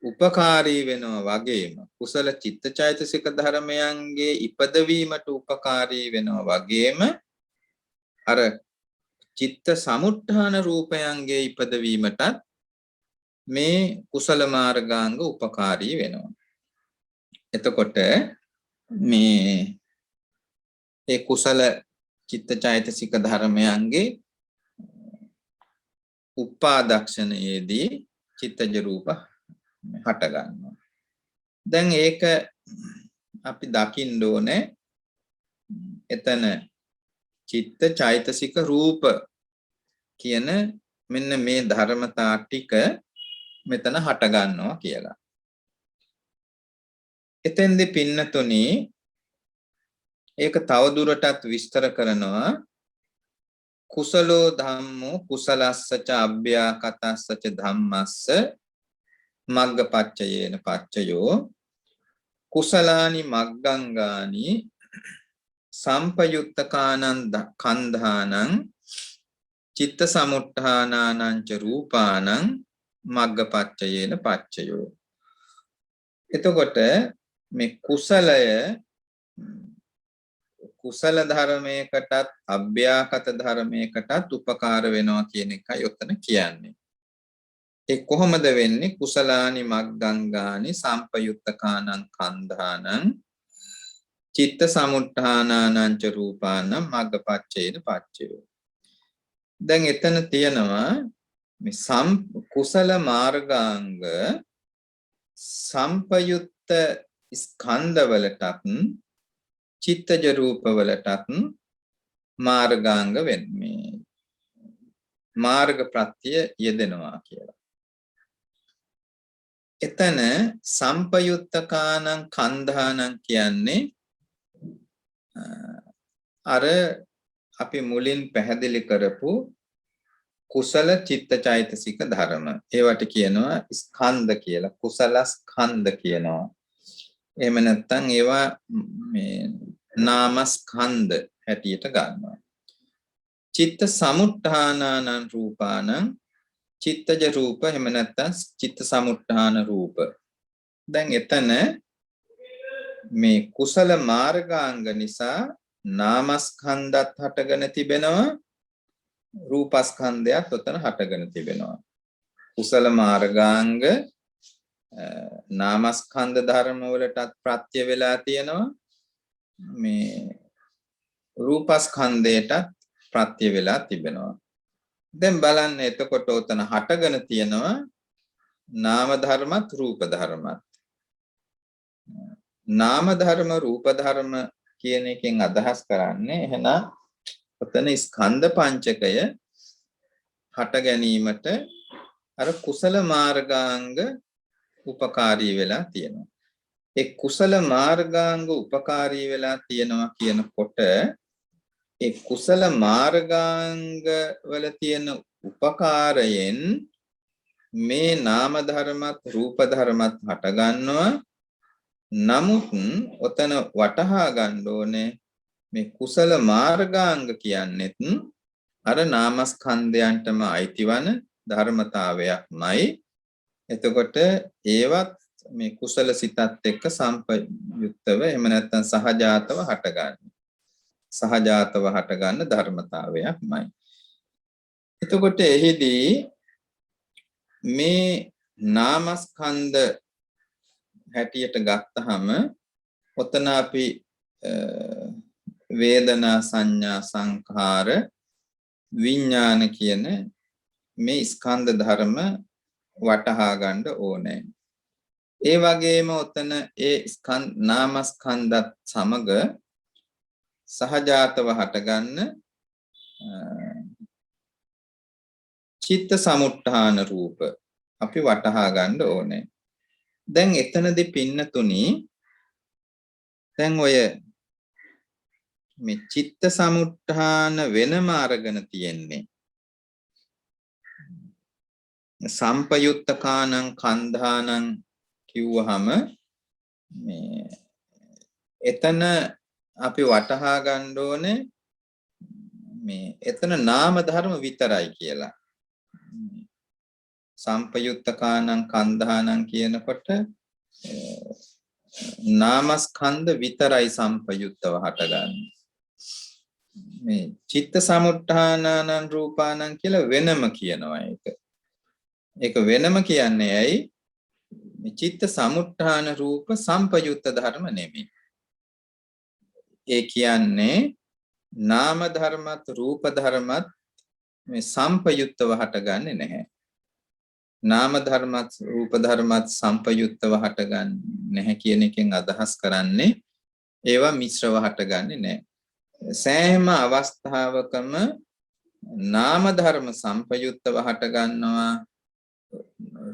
Speaker 2: උපකාරී වෙනවා වගේම කුසල චිත්තචෛතසික ධර්මයන්ගේ ඉපදවීමට උපකාරී වෙනවා වගේම අර චිත්ත සමුට්ඨාන රූපයන්ගේ ඉපදවීමටත් මේ කුසල මාර්ගාංග උපකාරී වෙනවා. එතකොට මේ කුසල චිත්තචෛතසික ධර්මයන්ගේ උපාදක්ෂණයේදී චිත්තජ රූප හට ගන්නවා. දැන් ඒක අපි දකින්න ඕනේ එතන චිත්ත චෛතසික රූප කියන මෙන්න මේ ධර්මතා ටික මෙතන හට ගන්නවා කියලා. එතෙන්දි පින්නතුනි ඒක තවදුරටත් විස්තර කරනවා කුසලෝ ධම්මෝ කුසලස්සච අභ්‍යාකතස්සච ධම්මස්ස මග්ගපච්චයේන පච්චයෝ කුසලානි මග්ගංගානි සම්පයුත්තකානං කන්ධානං චිත්ත සමුට්ඨානානං ච රූපානං මග්ගපච්චයේන පච්චයෝ. එතකොට මේ කුසල ධර්මයකටත් අභ්‍යාකත ධර්මයකටත් උපකාර වෙනවා කියන එකයි ඔතන කියන්නේ. ඒ කොහොමද වෙන්නේ? කුසලානි මග්ගංගානි සම්පයුත්තකානං කන්ධානං චිත්ත සමුට්ඨානානං ච රූපානං මග්ගපච්චේන පච්චයෝ. දැන් එතන තියෙනවා මේ කුසල මාර්ගාංග සම්පයුත්ත ස්කන්ධවලටත් චිත්තජ රූපවලටත් මාර්ගාංග වෙන්නේ මාර්ග ප්‍රත්‍ය යෙදෙනවා කියලා. එතන සම්පයුත්තකානං කන්ධානං කියන්නේ අර අපි මුලින් පැහැදිලි කරපු කුසල චිත්තචෛතසික ධර්ම. ඒවට කියනවා ස්කන්ධ කියලා. කුසල ස්කන්ධ කියනවා. එහෙම නැත්නම් ඒවා මේ නාමස්කන්ධ හැටියට ගන්නවා. චිත්ත සමුත්ථානානං රූපානං චිත්තජ රූප එහෙම නැත්නම් චිත්ත සමුත්ථාන රූප. දැන් එතන මේ කුසල මාර්ගාංග නිසා නාමස්කන්ධත් හටගෙන තිබෙනවා රූපස්කන්ධයත් උතන හටගෙන තිබෙනවා. කුසල මාර්ගාංග නාමස්කන්ධ ධර්ම වලටත් ප්‍රත්‍ය වෙලා තියෙනවා. මේ රූපස්කන්ධයටත් ප්‍රත්‍ය වෙලා තිබෙනවා. දැන් බලන්න එතකොට උතන හටගෙන තියෙනවා නාම ධර්මත් රූප ධර්මත්. නාම ධර්ම රූප ධර්ම කියන එකෙන් අදහස් කරන්නේ එහෙනම් ඔතන ස්කන්ධ පංචකය හට ගැනීමට අර කුසල මාර්ගාංග උපකාරී වෙලා තියෙනවා. ඒ කුසල මාර්ගාංග උපකාරී වෙලා තියෙනවා කියනකොට ඒ කුසල මාර්ගාංග වල තියෙන උපකාරයෙන් මේ නාම ධර්මත් රූප ධර්මත් හට ගන්නවා. නමුත් ඔතන වටහා ගන්න ඕනේ මේ කුසල මාර්ගාංග කියන්නේත් අර නාමස්කන්ධයන්ටම අයිතිවන ධර්මතාවයක්මයි. එතකොට ඒවත් මේ කුසල සිතත් එක්ක සම්පයුක්තව එහෙම නැත්නම් සහජාතව හටගන්නේ. සහජාතව හටගන්න ධර්මතාවයක්මයි. එතකොට එහිදී මේ නාමස්කන්ධ හැටියට ගත්තහම ඔතන අපි වේදනා සංඥා සංඛාර විඥාන කියන මේ ස්කන්ධ ධර්ම වටහා ගන්න ඕනේ. ඒ වගේම ඔතන ඒ නාමස්කන්ධත් සමග සහජාතව හටගන්න චිත්ත සමුත්ථාන රූප අපි වටහා ගන්න ඕනේ. දැන් එතනදී පින්නතුනි දැන් ඔය මේ චිත්ත සමුත්ථාන වෙනම අරගෙන තියෙන්නේ සම්පයුත්තකානං කන්ධානං කිව්වහම මේ එතන අපි වටහා ගන්න ඕනේ මේ එතන නාම ධර්ම විතරයි කියලා. සම්පයුත්තකානං කන්ධානං කියනකොට නාමස්කන්ධ විතරයි සම්පයුත්තව හටගන්නේ. මේ චිත්ත සමුත්ථානානං රූපානං කියලා වෙනම කියනවා ඒක. ඒක වෙනම කියන්නේ ඇයි? මේ චිත්ත සමුත්ථාන රූප සම්පයුත්ත ධර්ම නෙමෙයි. ඒ කියන්නේ නාම ධර්මත් රූප ධර්මත් මේ සම්පයුත්තව හටගන්නේ නැහැ. නාම ධර්මත් රූප ධර්මත් සම්පයුත්තව හටගන්නේ නැහැ කියන එකෙන් අදහස් කරන්නේ ඒවා මිශ්‍රව හටගන්නේ නැහැ. සෑම අවස්ථාවකම නාම ධර්ම සම්පයුත්තව හටගන්නවා.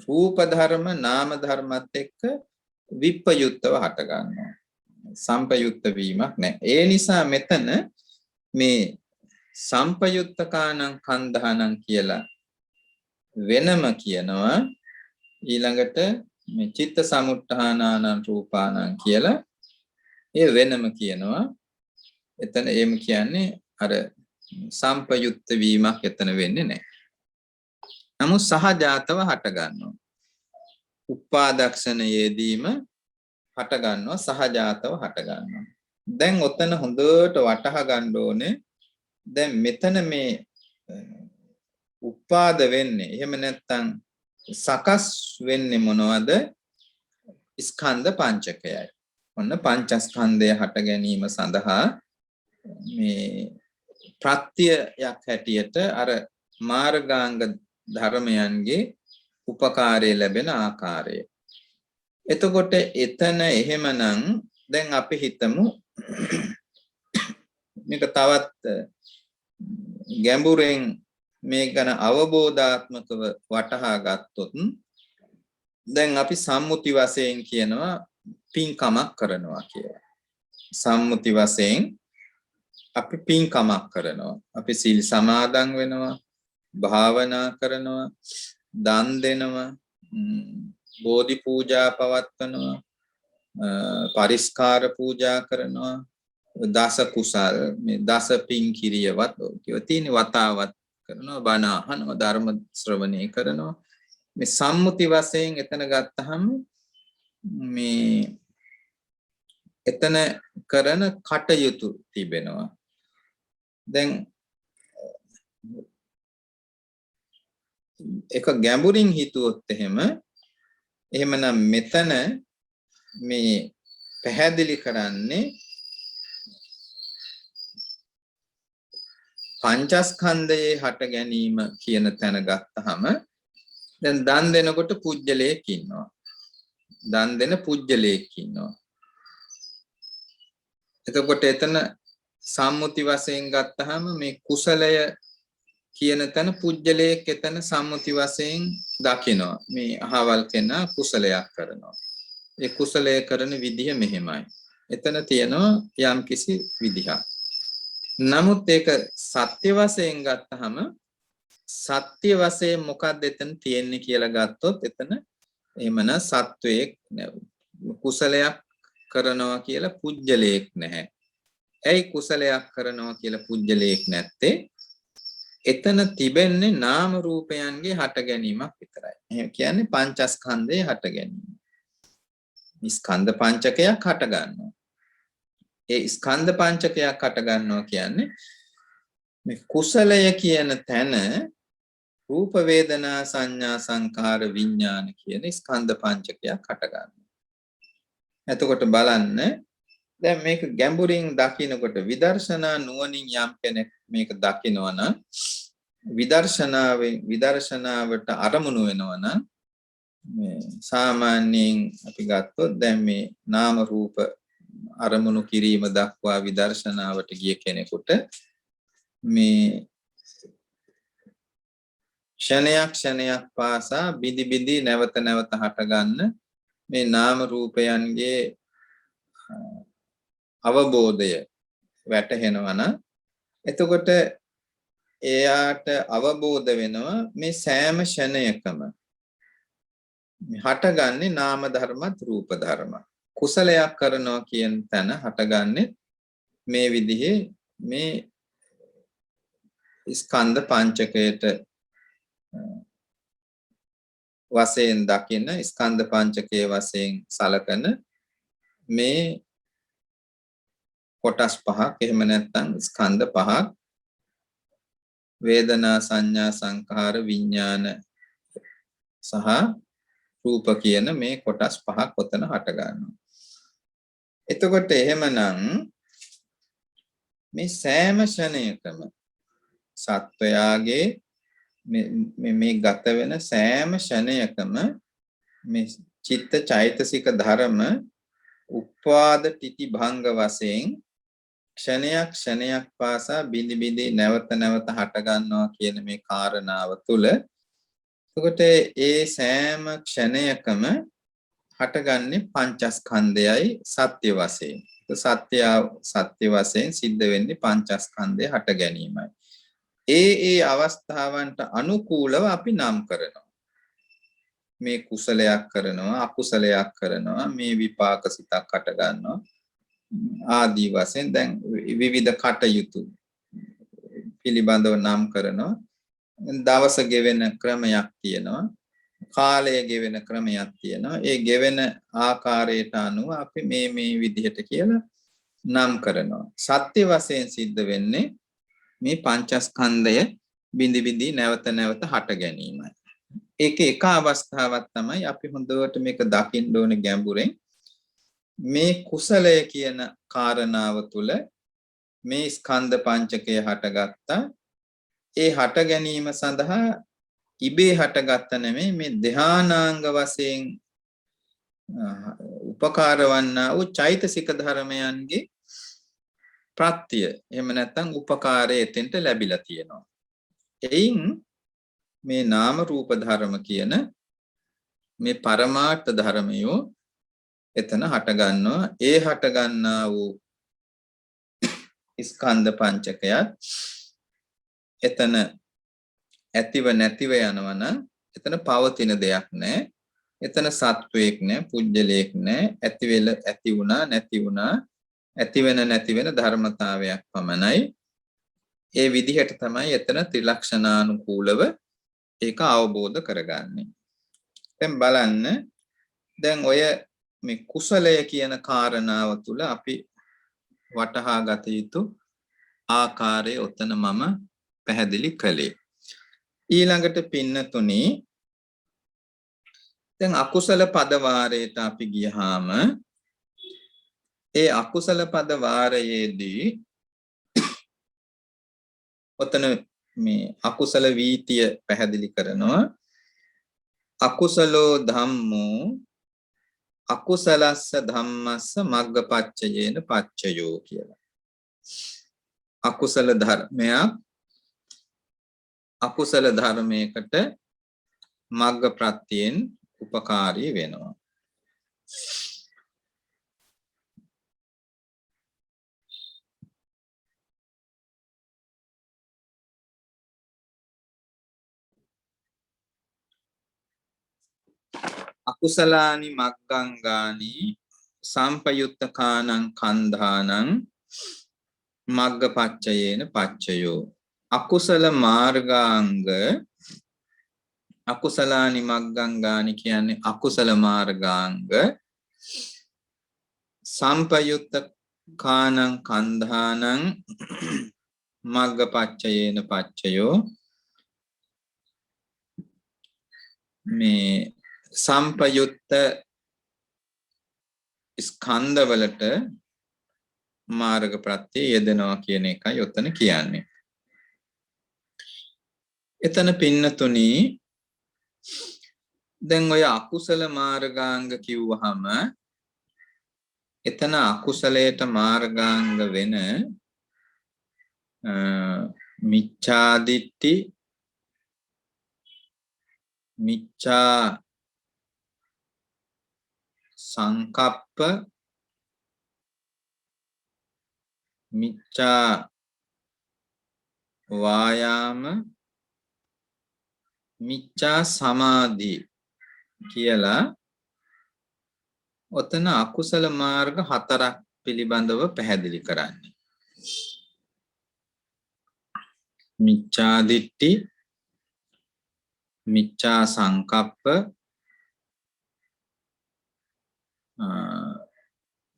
Speaker 2: රූප ධර්ම නාම ධර්මත් එක්ක විප්පයුත්තව හටගන්නවා. සම්පයුත්ත වීමක් නැහැ. ඒ නිසා මෙතන මේ සම්පයුත්තකානං කන්ධානං කියලා වෙනම කියනවා. ඊළඟට මේ චිත්ත සමුත්ථානානං රූපානං කියලා ඒ වෙනම කියනවා. එතන එම් කියන්නේ අර සම්පයුත්ත වීමක් එතන වෙන්නේ නැහැ. නමුත් සහජාතව හට ගන්නවා. උපාදක්ෂණයේදීම හට ගන්නවා සහජාතව හට ගන්නවා. දැන් ඔතන හොඳට වටහා ගන්න ඕනේ. දැන් මෙතන මේ උපාද වෙන්නේ එහෙම නැත්නම් සකස් වෙන්නේ මොනවද? ස්කන්ධ පංචකයයි. ඔන්න පංචස්කන්ධය හට ගැනීම සඳහා මේ ප්‍රත්‍යයක් හැටියට අර මාර්ගාංග ධර්මයන්ගේ උපකාරය ලැබෙන ආකාරය. එතකොට එතන එහෙමනම් දැන් අපි හිතමු මේක තවත් ගැඹුරෙන් මේ ගැන අවබෝධාත්මකව වටහා ගත්තොත් දැන් අපි සම්මුති වශයෙන් කියනවා පින්කමක් කරනවා කියලා. සම්මුති වශයෙන් අපි පින්කමක් කරනවා. අපි සීල් සමාදන් වෙනවා, භාවනා කරනවා, දන් දෙනවා, බෝධි පූජා පවත්වනවා, පරිස්කාර පූජා කරනවා, දස කුසල් මේ දස පින් කිරියවත් කියව තියෙන වතාවත් කරනවා, බණ අහනවා, ධර්ම ශ්‍රවණය කරනවා. මේ සම්මුති වශයෙන් එතන ගත්තහම මේ එතන කරන කටයුතු තිබෙනවා. දැන් එක ගැඹුරින් හිතුවොත් එහෙමනම් මෙතන මේ පැහැදිලි කරන්නේ පංචස්කන්ධයේ හට ගැනීම කියන තැන ගත්තහම දැන් දන් දෙනකොට පුජ්‍යලයක් ඉන්නවා. දන් දෙන පුජ්‍යලයක් ඉන්නවා. එතකොට එතන සම්මුති වශයෙන් ගත්තහම මේ කුසලය කියන තැන පුජ්‍යලයක් එතන සම්මුති වශයෙන් දකිනවා. මේ අහවල් කෙනා කුසලයක් කරනවා. ඒ කුසලය කරන විදිහ මෙහෙමයි. එතන තියෙනවා යම් කිසි විදිහක්. නමුත් ඒක සත්‍ය වශයෙන් ගත්තහම සත්‍ය වශයෙන් මොකක්ද එතන තියෙන්නේ කියලා ගත්තොත් එතන එහෙමනම් සත්වයක් කුසලයක් කරනවා කියලා පුජ්‍යලයක් නැහැ. ඇයි කුසලයක් කරනවා කියලා පුජ්‍යලයක් නැත්තේ? එතන තිබෙන්නේ නාම රූපයන්ගේ හට ගැනීමක් විතරයි. එහෙම කියන්නේ පංචස්කන්ධයේ හට ගැනීම. ස්කන්ධ පංචකයක් හට ගන්නවා. ඒ ස්කන්ධ පංචකයක් හට ගන්නවා කියන්නේ මේ කුසලය කියන තැන රූප වේදනා සංඥා සංකාර විඥාන කියන ස්කන්ධ පංචකයක් හට ගන්නවා. එතකොට බලන්න දැන් මේක ගැඹුරින් දකිනකොට විදර්ශනා නුවණින් යම් කෙනෙක් මේක දකිනවා නම් විදර්ශනාවට අරමුණු වෙනවා නම් මේ සාමාන්‍යයෙන් අපි ගත්තොත් දැන් මේ නාම රූප අරමුණු කිරීම දක්වා විදර්ශනාවට ගිය කෙනෙකුට මේ ක්ෂණයක් පාසා බිදි බිදි නැවත නැවත හටගන්න මේ නාම රූපයන්ගේ අවබෝධය වැටහෙනවා නම් එතකොට එයාට අවබෝධ වෙනවා මේ සෑම ක්ෂණයකම හටගන්නේ නාම ධර්මත් රූප ධර්ම. කුසලයක් කරනවා කියන තැන හටගන්නේ මේ විදිහේ මේ ස්කන්ධ පංචකයට වශයෙන් දකින ස්කන්ධ පංචකයේ වශයෙන් සලකන මේ කොටස් පහක් එහෙම නැත්නම් ස්කන්ධ පහක් වේදනා සංඥා සංඛාර විඥාන සහ රූප කියන මේ කොටස් පහක් ඔතන හට ගන්නවා. එතකොට එහෙමනම් මේ සෑම ක්ෂණයකම සත්වයාගේ මේ ගත වෙන සෑම ක්ෂණයකම මේ චිත්ත චෛතසික ධර්ම උපාද තිති භංග වශයෙන් ක්ෂණයක් පාසා බිඳි බිඳි නැවත නැවත හට ගන්නවා කියන මේ කාරණාව තුළ එතකොට ඒ සෑම ක්ෂණයකම හටගන්නේ පංචස්කන්ධයයි සත්‍ය වශයෙන්. සත්‍ය වශයෙන් සිද්ධ වෙන්නේ පංචස්කන්ධය හට ගැනීමයි. ඒ අවස්ථාවන්ට අනුකූලව අපි නම් කරනවා. මේ කුසලයක් කරනවා අකුසලයක් කරනවා මේ විපාක සිතක් හට ගන්නවා ආදී වශයෙන් දැන් විවිධ කටයුතු පිළිබඳව නම් කරනවා. දවස ගෙවෙන ක්‍රමයක් තියෙනවා. කාලය ගෙවෙන ක්‍රමයක් තියෙනවා. ඒ ගෙවෙන ආකාරයට අනුව අපි මේ විදිහට කියලා නම් කරනවා. සත්‍ය වශයෙන් සිද්ධ වෙන්නේ මේ පංචස්කන්ධය බිඳි බිඳි නැවත නැවත හට ගැනීමයි. ඒක එක අවස්ථාවක් තමයි අපි හොඳට මේක දකින්න ඕනේ ගැඹුරෙන්. මේ කුසලය කියන කාරණාව තුළ මේ ස්කන්ධ පංචකය හටගත්තා. ඒ හට ගැනීම සඳහා ඉබේ හටගත්ත නෙමෙයි මේ ධානාංග වශයෙන් උපකාර වන්නා වූ චෛතසික ධර්මයන්ගේ ප්‍රත්‍ය එහෙම නැත්නම් උපකාරය එතෙන්ට ලැබිලා තියෙනවා. එයින් මේ නාම රූප ධර්ම කියන මේ පරමාර්ථ ධර්මයෝ එතන හට ගන්නවා. ඒ හට ගන්නා වූ ස්කන්ධ පංචකයත් එතන ඇතිව නැතිව යනවා නම් එතන පවතින දෙයක් නැහැ. එතන සත්වයක් නැහැ, පුජ්‍යලයක් නැහැ. ඇති වුණා නැති වුණා, ඇති වෙන නැති වෙන ධර්මතාවයක් පමණයි. ඒ විදිහට තමයි එතන ත්‍රිලක්ෂණානුකූලව ඒක අවබෝධ කරගන්නේ. දැන් බලන්න, දැන් ඔය මේ කුසලය කියන කාරණාව තුල අපි වටහා ගත යුතු ආකාරය ඔතන මම පැහැදිලි කළේ. ඊළඟට පින්නතුනි, දැන් අකුසල පද වාරයට අපි ගියහම ඒ අකුසල පද වාරයේදී ඔතන මේ අකුසල වීතිය පැහැදිලි කරනවා. අකුසලෝ ධම්මෝ අකුසලස්ස ධම්මස්ස මග්ගපච්චයේන පච්චයෝ කියලා. අකුසල ධර්මයක් අකුසල ධර්මයකට මග්ග ප්‍රත්‍යයෙන් උපකාරී වෙනවා. අකුසලානි මග්ගංගානි සම්පයුත්තකානං කන්ධානං මග්ගපච්චයේන පච්චයෝ. අකුසල මාර්ගාංග, අකුසලානි මග්ගංගානි කියන්නේ අකුසල මාර්ගාංග, සම්පයුත්තකානං කන්ධානං මග්ගපච්චයේන පච්චයෝ. මේ සම්පයුත්ත ස්කන්ධවලට මාර්ග ප්‍රත්‍ය යෙදෙනවා කියන එකයි ඔතන කියන්නේ. එතන පින්නතුනි, දැන් ඔය අකුසල මාර්ගාංග කිව්වහම එතන අකුසලයට මාර්ගාංග වෙන මිච්ඡාදිට්ඨි, මිච්ඡා සංකප්ප, මිච්ඡා වායාම, මිච්ඡා සමාධි කියලා ඔතන අකුසල මාර්ග 4ක් පිළිබඳව පැහැදිලි කරන්නේ. මිච්ඡා දිට්ඨි, මිච්ඡා සංකප්ප,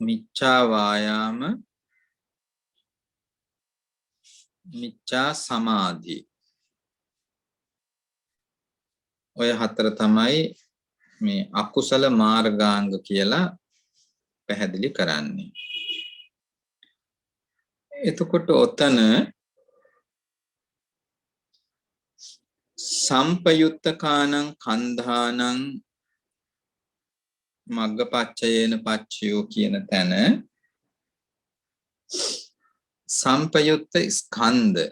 Speaker 2: මිච්ඡා වායාම, මිච්ඡා සමාධි. ඔය 4 තමයි මේ අකුසල මාර්ගාංග කියලා පැහැදිලි කරන්නේ. එතකොට ඔතන සම්පයුත්තකානං කන්ධානං මග්ගපච්චයේන පච්චයෝ කියන තැන සම්පයුත්ත ස්කන්ධ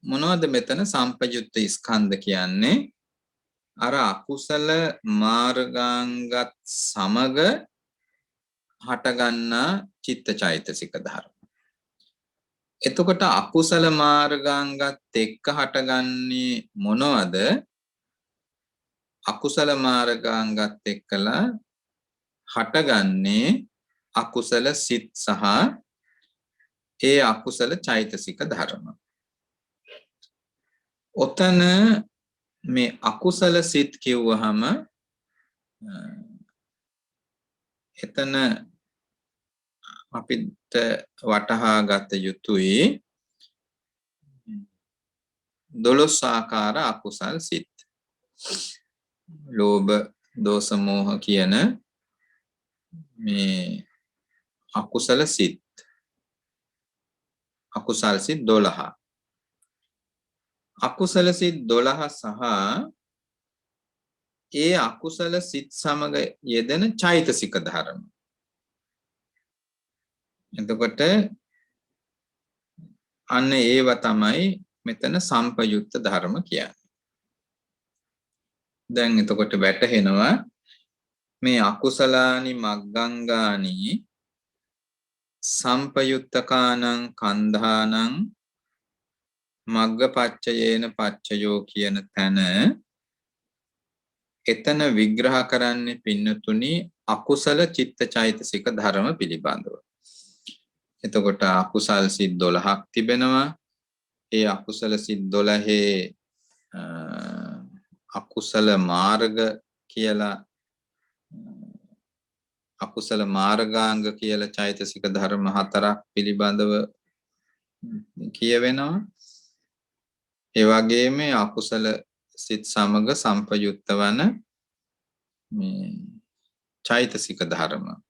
Speaker 2: මොනවද? මෙතන සම්පයුත්ත ස්කන්ධ කියන්නේ අර අකුසල මාර්ගාංගත් සමග හටගන්නා චිත්තචෛතසික ධර්ම. එතකොට අකුසල මාර්ගාංගත් එක්ක හටගන්නේ මොනවද? අකුසල මාර්ගාංගත් එක්කලා හටගන්නේ අකුසල සිත් සහ ඒ අකුසල චෛතසික ධර්ම. ඔතන මේ අකුසල සිත් කිව්වහම එතන අපිට වටහා ගත යුතුයි 12 ආකාර අකුසල් සිත්. ලෝභ, දෝෂ, මෝහ කියන මේ අකුසල සිත්. අකුසල් සිත් 12. අකුසල සිත් 12 සහ ඒ අකුසල සිත් සමග යෙදෙන චෛතසික ධර්ම. එතකොට අන්න ඒව තමයි මෙතන සම්පයුක්ත ධර්ම කියන්නේ. දැන් එතකොට වැටහෙනවා මේ අකුසලානි මග්ගංගානි සම්පයුත්තකානං කන්ධානං මග්ගපච්චයේන පච්චයෝ කියන තැන එතන විග්‍රහ කරන්නේ පින්නතුනි අකුසල චිත්තචෛතසික ධර්ම පිළිබඳව. එතකොට අකුසල් සිත් 12ක් තිබෙනවා. ඒ අකුසල සිත් 12 අකුසල මාර්ග කියලා අකුසල මාර්ගාංග කියලා චෛතසික ධර්ම 4ක් පිළිබඳව කියවෙනවා. ඒ වගේම අකුසල සිත් සමග සම්පයුක්ත වන මේ චෛතසික ධර්ම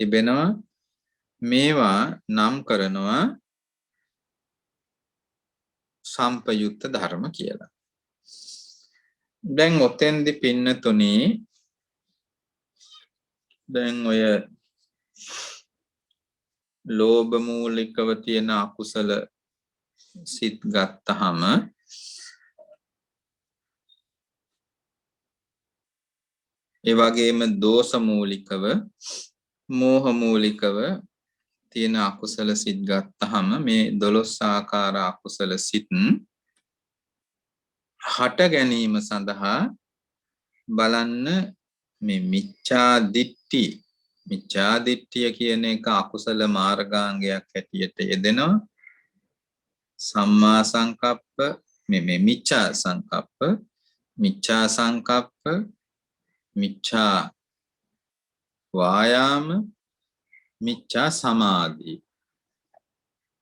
Speaker 2: තිබෙනවා. මේවා නම් කරනවා සම්පයුක්ත ධර්ම කියලා. දැන් ඔතෙන්දි පින්නතුනි දැන් ඔය ලෝභ මූලිකව තියෙන අකුසල සිත් ගත්තහම ඒ වගේම දෝෂ මූලිකව මෝහ මූලිකව තියෙන අකුසල සිත් ගත්තහම මේ 12 ආකාර අකුසල සිත් හට ගැනීම සඳහා බලන්න මේ මිච්ඡා දිට්ඨිය කියන එක අකුසල මාර්ගාංගයක් හැටියට යෙදෙනවා. සම්මා සංකප්ප මේ මිච්ඡා සංකප්ප මිච්ඡා වායාම මිච්ඡා සමාධි.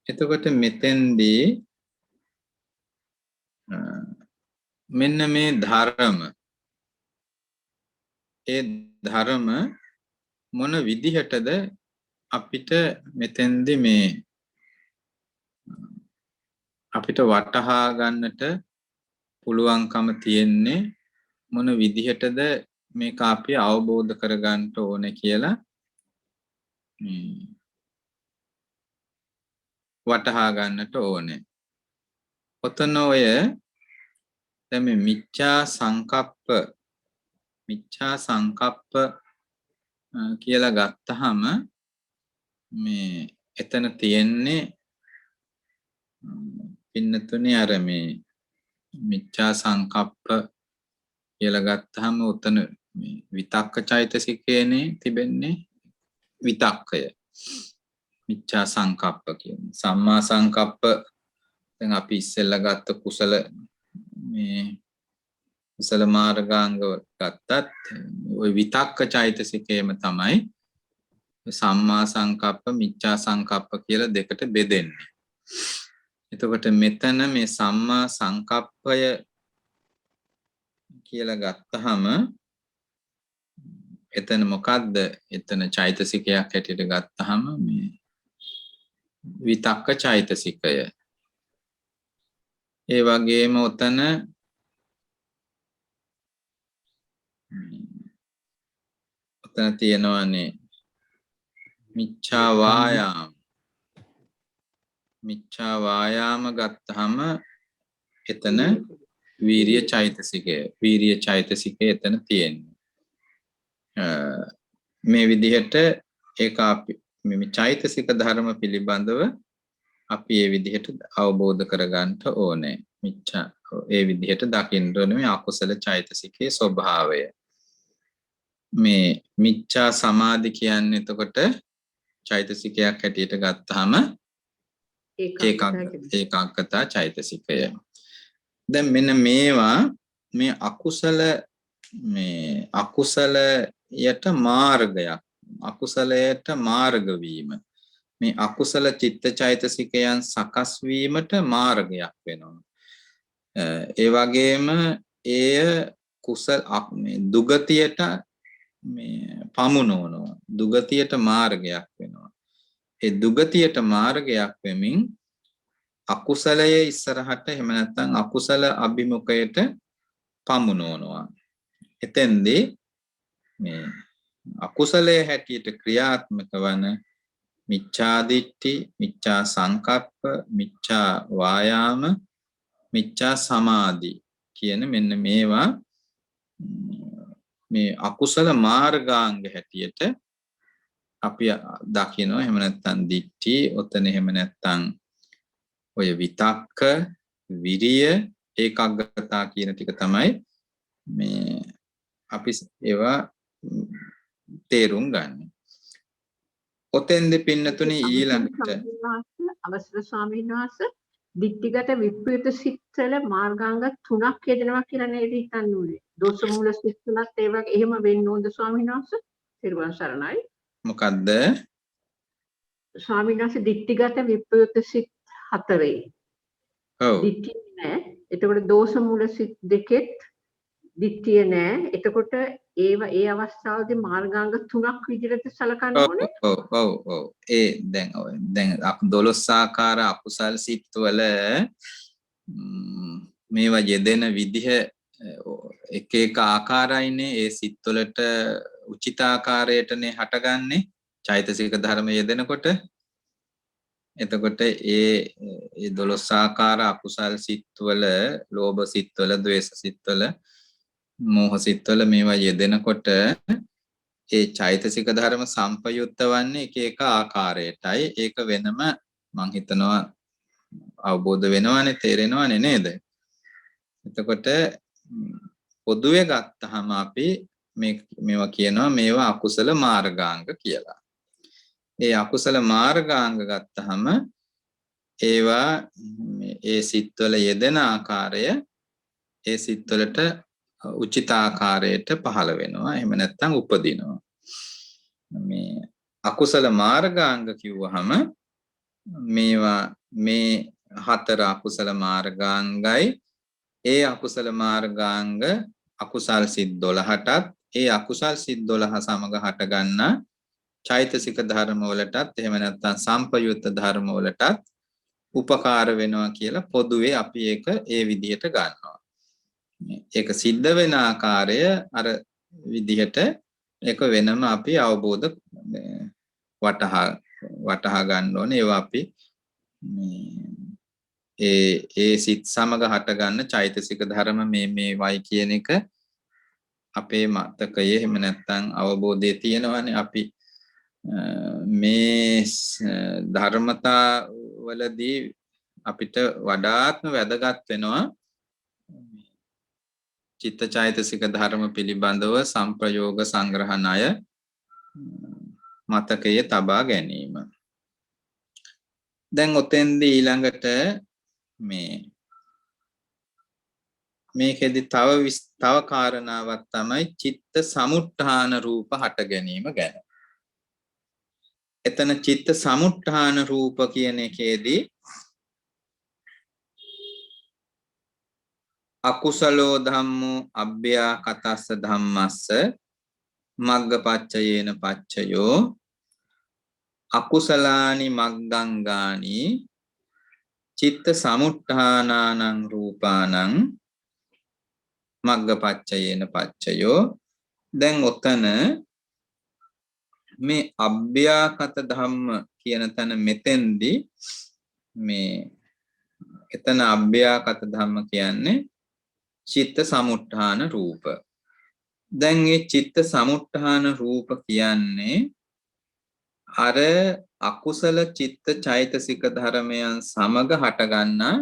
Speaker 2: එතකොට මෙතෙන්දී මෙන්න මේ ධර්ම ඒ ධර්ම මොන විදිහටද අපිට මෙතෙන්දී මේ අපිට වටහා ගන්නට පුළුවන්කම තියෙන්නේ මොන විදිහටද මේක අපි අවබෝධ කරගන්න ඕනේ කියලා වටහා ගන්නට ඕනේ. ඔතන ඔය දැන් මේ මිච්ඡා සංකප්ප කියලා ගත්තහම මේ එතන තියෙන්නේ පින්නතුනේ අර මේ මිච්ඡා සංකප්ප කියලා ගත්තහම උතන මේ විතක්ක චෛතසිකයනේ තිබෙන්නේ විතක්කය. මිච්ඡා සංකප්ප කියන්නේ සම්මා සංකප්ප දැන් අපි ඉස්සෙල්ලා ගත්ත කුසල මාර්ගාංග ගත්තත් ওই විතක්ක චෛතසිකයම තමයි සම්මා සංකප්ප මිච්ඡා සංකප්ප කියලා දෙකට බෙදෙන්නේ. එතකොට මෙතන මේ සම්මා සංකප්පය කියලා ගත්තහම එතන මොකද්ද? එතන චෛතසිකයක් හැටියට ගත්තහම මේ විතක්ක චෛතසිකය. ඒ වගේම උතන තියෙනවානේ මිච්ඡා වායාම ගත්තහම එතන වීරිය චෛතසිකය එතන තියෙන්නේ. මේ විදිහට ඒක අපි මේ චෛතසික ධර්ම පිළිබඳව අපි මේ විදිහට අවබෝධ කරගන්න ඕනේ. ඒ විදිහට දකින්න ඕනේ මේ අකුසල චෛතසිකයේ ස්වභාවය. මේ මිච්ඡා සමාධි කියන්නේ එතකොට චෛතසිකයක් හැටියට ගත්තාම ඒකාග්‍රතා චෛතසිකය. දැන් මෙන්න මේවා මේ අකුසලයට මාර්ග වීම මේ අකුසල චිත්ත චෛතසිකයන් සකස් වීමට මාර්ගයක් වෙනවා. ඒ වගේම එය කුසල දුගතියට පමුණවනවා. දුගතියට මාර්ගයක් වෙනවා. ඒ දුගතියට මාර්ගයක් වෙමින් අකුසලයේ ඉස්සරහට එහෙම නැත්නම් අකුසල අභිමුඛයට පමුණවනවා. එතෙන්දී මේ අකුසලයේ හැටියට ක්‍රියාත්මක වන මිච්ඡා දිට්ඨි, මිච්ඡා සංකප්ප, මිච්ඡා වායාම, මිච්ඡා සමාධි කියන මෙන්න මේවා මේ අකුසල මාර්ගාංග හැටියට අපි දකිනවා. එහෙම නැත්නම් දිට්ඨි, ඔතන එහෙම නැත්නම් ඔය විතක්ක, විරිය, ඒකාග්‍රතාව කියන ටික තමයි මේ අපි ඒවා තේරුම් ගන්න. ඔතෙන්ද පින්නතුනේ ඊළඟට
Speaker 3: අවසර ස්වාමීන් වහන්සේ දිට්ඨිගත විප්‍රයුක්ත සිත්වල මාර්ගාංග 3ක් යෙදෙනවා කියලා නේද හිතන්න ඕනේ. දෝෂ මූල සිත් තුනත් ඒ වගේ එහෙම වෙන්න ඕනද ස්වාමීන් වහන්සේ? ත්‍රිවං සරණයි.
Speaker 2: මොකද්ද?
Speaker 3: ස්වාමීන් වහන්සේ දිට්ඨිගත විප්‍රයුක්ත සිත් 4.
Speaker 2: ඔව්.
Speaker 3: දිට්ඨිය නෑ. එතකොට දෝෂ මූල සිත් දෙකෙත් දිට්ඨිය නෑ. එතකොට ඒ අවස්ථාවේදී මාර්ගාංග 3ක් විදිහට සලකන්න ඕනේ.
Speaker 2: ඔව්. ඒ දැන් 12 ආකාර අකුසල් සිත් වල මේවා යෙදෙන විදිහ එක එක ආකාරයිනේ. ඒ සිත් වලට උචිත ආකාරයටනේ හටගන්නේ චෛතසික ධර්ම යෙදෙනකොට. එතකොට ඒ 12 ආකාර අකුසල් සිත් වල, ලෝභ සිත් වල, ද්වේෂ සිත් වල, මෝහ සිත් වල මේවා යෙදෙනකොට ඒ චෛතසික ධර්ම සම්පයුක්ත වන්නේ එක එක ආකාරයටයි. ඒක වෙනම මං හිතනවා අවබෝධ වෙනවනේ, තේරෙනවනේ නේද? එතකොට පොදුවේ ගත්තහම අපි මේවා කියනවා මේවා අකුසල මාර්ගාංග කියලා. ඒ අකුසල මාර්ගාංග ගත්තහම ඒවා ඒ සිත්වල යෙදෙන ආකාරය ඒ සිත්වලට උචිත ආකාරයට පහළ වෙනවා. එහෙම නැත්නම් උපදිනවා. මේ අකුසල මාර්ගාංග කිව්වහම මේවා මේ 4 අකුසල මාර්ගාංගයි. ඒ අකුසල මාර්ගාංග අකුසල් සිත් 12ටත් ඒ අකුසල් සිත් 12 සමග හට ගන්නා චෛතසික ධර්ම වලටත් එහෙම නැත්නම් සම්පයුක්ත ධර්ම වලටත් උපකාර වෙනවා කියලා පොදුවේ අපි ඒක ඒ විදිහට ගන්නවා. ඒක සිද්ධ වෙන ආකාරය අර විදිහට ඒක වෙනම අපි අවබෝධ වටහා ගන්න ඕනේ. ඒවා අපි ඒ සිත් සමග හට ගන්න චෛතසික ධර්ම මේවයි කියන එක අපේ මතකයේ එහෙම නැත්නම් අවබෝධයේ තියෙනවානේ. අපි මේ ධර්මතා වලදී අපිට වඩාත්ම වැදගත් වෙනවා චිත්තචෛතසික ධර්ම පිළිබඳව සංප්‍රයෝග සංග්‍රහණය මතකයේ තබා ගැනීම. දැන් ඔතෙන්දී ඊළඟට මේකෙදි තව කාරණාවක් තමයි චිත්ත සමුට්ඨාන රූප හට ගැනීම ගැන. එතන චිත්ත සමුට්ඨාන රූප කියන එකේදී අකුසලෝ ධම්මෝ අභ්‍යාකතස්ස ධම්මස්ස මග්ගපච්චයේන පච්චයෝ අකුසලානි මග්ගංගානි චිත්ත සමුට්ඨානානං රූපානං මග්ගපච්චයේන පච්චයෝ. දැන් ඔතන මේ අභ්‍යාකත ධම්ම කියන තැන මෙතෙන්දී එතන අභ්‍යාකත ධම්ම කියන්නේ චිත්ත සමුට්ඨාන රූප. දැන් මේ චිත්ත සමුට්ඨාන රූප කියන්නේ අර අකුසල චිත්ත චෛතසික ධර්මයන් සමග හටගන්නා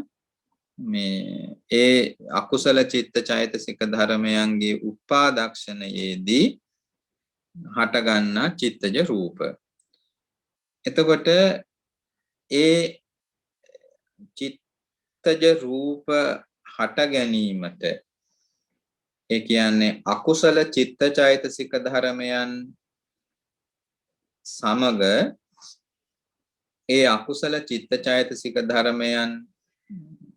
Speaker 2: ඒ අකුසල චිත්ත චෛතසික ධර්මයන්ගේ උපාදක්ෂණයේදී හටගන්නා චිත්තජ රූප. එතකොට ඒ චිත්තජ රූප හට ගැනීමට ඒ කියන්නේ අකුසල චිත්ත චෛතසික ධර්මයන් සමග ඒ අකුසල චිත්ත චෛතසික ධර්මයන්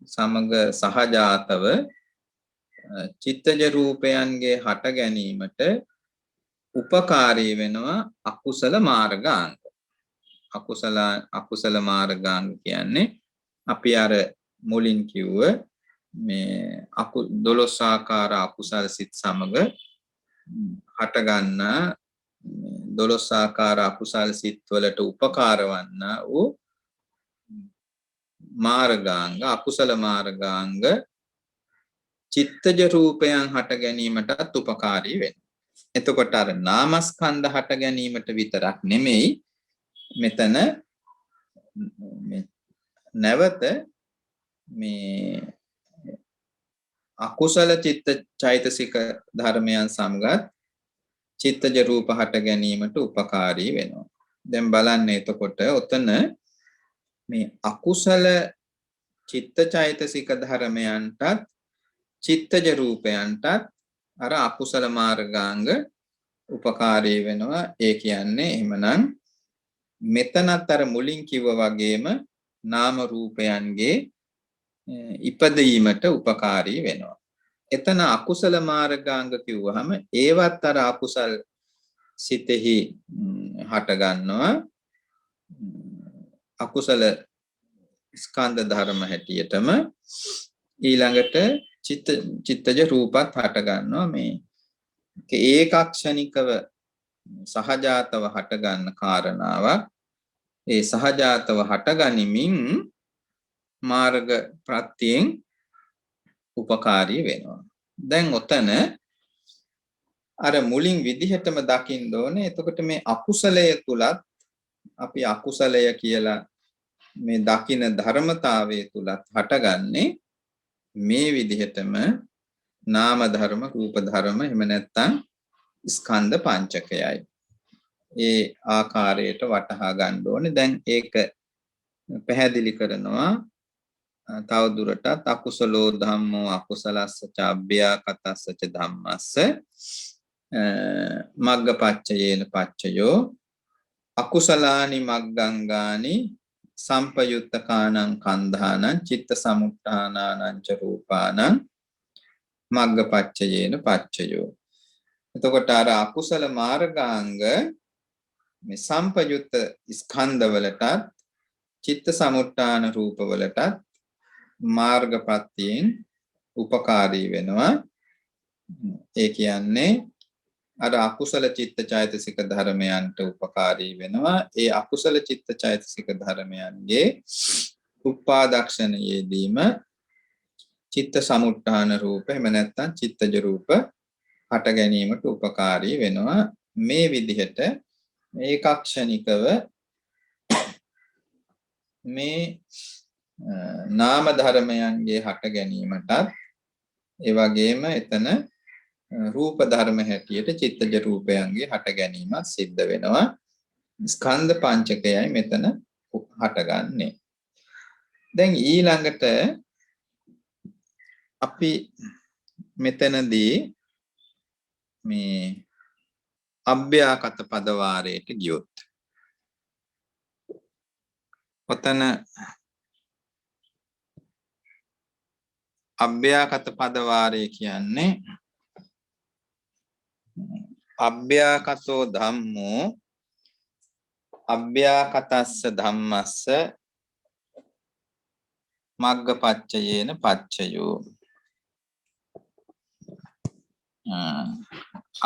Speaker 2: සමග සහජාතව චිත්තජ රූපයන්ගේ හට ගැනීමට උපකාරී වෙනවා අකුසල මාර්ගාංග. අකුසල මාර්ගාංග කියන්නේ අපි අර මුලින් කිව්ව මේ 12 ආකාර අකුසල් සිත් සමග හටගන්න 12 ආකාර අකුසල් සිත් වලට උපකාර වන්නා වූ මාර්ගාංග අකුසල මාර්ගාංග චිත්තජ රූපයන් හට ගැනීමටත් උපකාරී වෙනවා. එතකොට අර නාමස්කන්ධ හට ගැනීමට විතරක් නෙමෙයි මෙතන මේ නැවත මේ අකුසල චිත්ත චෛතසික ධර්මයන් සමගත් චිත්තජ රූප හට ගැනීමට උපකාරී වෙනවා. දැන් බලන්න එතකොට ඔතන මේ අකුසල චිත්ත චෛතසික ධර්මයන්ටත් චිත්තජ රූපයන්ටත් අර අකුසල මාර්ගාංග උපකාරී වෙනවා. ඒ කියන්නේ එහෙමනම් මෙතනත් අර මුලින් කිව්වා වගේම නාම රූපයන්ගේ ඉපදීමට උපකාරී වෙනවා. එතන අකුසල මාර්ගාංග කිව්වහම ඒවත් අර අකුසල් සිතෙහි හට ගන්නවා. අකුසල ස්කන්ධ ධර්ම හැටියටම ඊළඟට චිත්තජ රූපත් හට ගන්නවා. මේ ඒකක්ෂණිකව සහජාතව හට ගන්න කාරණාවක්. ඒ සහජාතව හට ගනිමින් මාර්ග ප්‍රත්‍යයෙන් උපකාරී වෙනවා. දැන් ඔතන අර මුලින් විදිහටම දකින්න ඕනේ. එතකොට මේ අකුසලය තුලත් අපි අකුසලය කියලා මේ දකින ධර්මතාවයේ තුලත් හටගන්නේ මේ විදිහටම නාම ධර්ම, රූප ධර්ම, එහෙම නැත්නම් ස්කන්ධ පංචකයයි. ඒ ආකාරයට වටහා ගන්න ඕනේ. දැන් ඒක පැහැදිලි කරනවා තව දුරටත් අකුසලෝ ධම්මෝ අකුසලස්ස ච අභ්‍යාකතස්ස ච ධම්මස්ස මග්ගපච්චයේන පච්චයෝ අකුසලානි මග්ගංගානි සම්පයුත්තකානං කන්ධානං චිත්ත සමුත්ථානානං ච රූපානං මග්ගපච්චයේන පච්චයෝ. එතකොට අර අකුසල මාර්ගාංග මේ සම්පයුත්ත ස්කන්ධවලටත් චිත්ත සමුත්ථාන රූපවලටත් මාර්ගපත්‍යයෙන් උපකාරී වෙනවා. ඒ කියන්නේ අර අකුසල චිත්ත චෛතසික ධර්මයන්ට උපකාරී වෙනවා. ඒ අකුසල චිත්ත චෛතසික ධර්මයන්ගේ උපාදක්ෂණයේදීම චිත්ත සමුත්ථාන රූප එහෙම නැත්නම් චිත්තජ රූප හට ගැනීමට උපකාරී වෙනවා. මේ විදිහට ඒකක්ෂණිකව මේ නාම ධර්මයන්ගේ හට ගැනීමටත් ඒ වගේම එතන රූප ධර්ම හැටියට චිත්තජ රූපයන්ගේ හට ගැනීමත් සිද්ධ වෙනවා. ස්කන්ධ පංචකයයි මෙතන හටගන්නේ. දැන් ඊළඟට අපි මෙතනදී මේ අභ්‍යාකත පද වාරයට ගියොත් ඔතන අභ්‍යාකත පද වාරය කියන්නේ අභ්‍යාකතෝ ධම්මෝ අභ්‍යාකතස්ස ධම්මස්ස මග්ගපච්චයේන පච්චයෝ.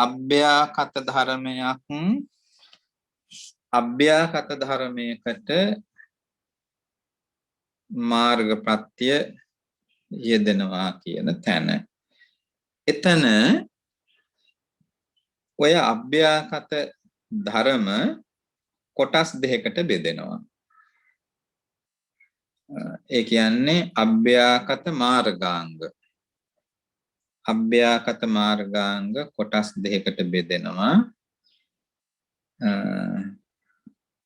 Speaker 2: අභ්‍යාකත ධර්මයක් අභ්‍යාකත ධර්මයකට මාර්ග ප්‍රත්‍ය යෙදෙනවා කියන තැන. එතන ඔය අභ්‍යාකත ධර්ම කොටස් දෙකකට බෙදෙනවා. ඒ කියන්නේ අභ්‍යාකත මාර්ගාංග. අභ්‍යාකත මාර්ගාංග කොටස් දෙකකට බෙදෙනවා.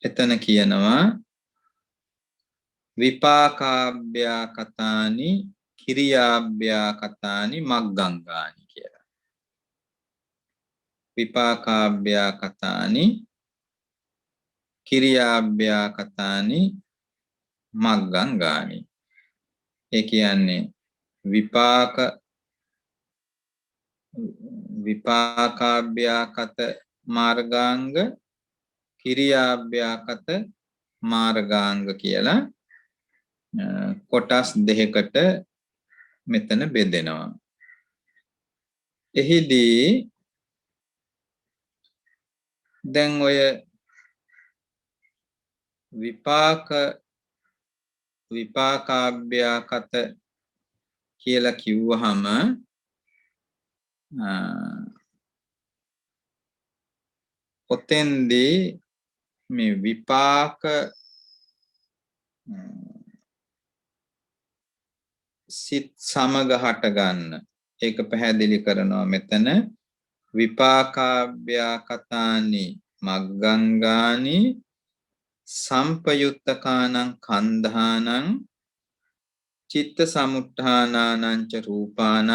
Speaker 2: එතන කියනවා විපාකාභ්‍යාකතානි කිරියාභ්‍යාකතානි මග්ගංගානි කියලා. විපාකාභ්‍යාකතානි කිරියාභ්‍යාකතානි මග්ගංගානි. ඒ කියන්නේ විපාකාභ්‍යාකත මාර්ගාංග කිරියාභ්‍යාකත මාර්ගාංග කියලා කොටස් දෙකකට මෙතන බෙදෙනවා. එහිදී දැන් ඔය විපාකාභ්‍යාකත කියලා කිව්වහම ඔතෙන්දී මේ විපාක සිත් සමග හට ගන්න ඒක පැහැදිලි කරනවා මෙතන විපාකාභ්‍යාකතානි මග්ගංගානි සම්පයුත්තකානං කන්ධානං චිත්ත සමුත්ථානානං ච රූපානං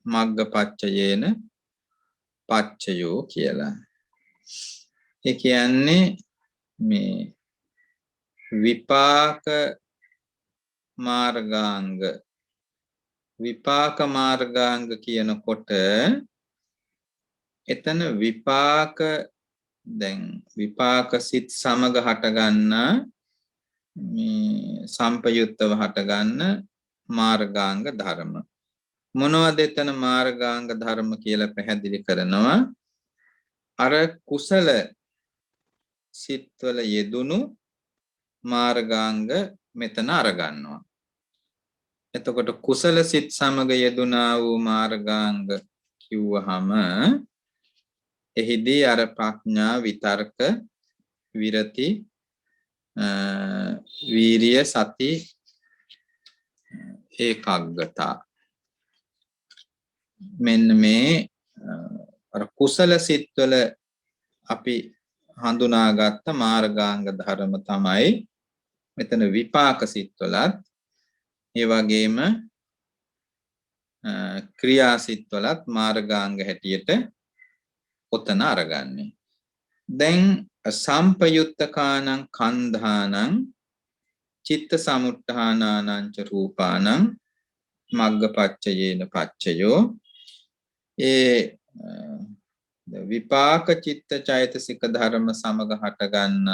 Speaker 2: මග්ගපච්චයේන පච්චයෝ කියලා. ඒ කියන්නේ මේ විපාක මාර්ගාංග කියනකොට එතන විපාක දැන් විපාක සිත් සමග හටගන්න මේ සම්පයුත්තව හටගන්න මාර්ගාංග ධර්ම මොනවද එතන මාර්ගාංග ධර්ම කියලා පැහැදිලි කරනවා අර කුසල සිත්වල යෙදුණු මාර්ගාංග මෙතන අරගන්නවා. එතකොට කුසල සිත් සමග යෙදුණා වූ මාර්ගාංග කිව්වහම එහිදී අර ප්‍රඥා විතර්ක විරති වීරිය සති ඒකාග්‍රතා මෙන්න මේ අර කුසල සිත්වල අපි හඳුනාගත්ත මාර්ගාංග ධර්ම තමයි මෙතන විපාක සිත්වලත් ඒ වගේම ක්‍රියා සිත්වලත් මාර්ගාංග හැටියට ඔතන අරගන්නේ. දැන් සම්පයුත්තකානං කන්ධානං චිත්ත සමුත්ථානානං ච රූපානං මග්ගපච්චයේන පච්චයෝ ඒ විපාක චිත්ත චෛතසික ධර්ම සමග හටගන්න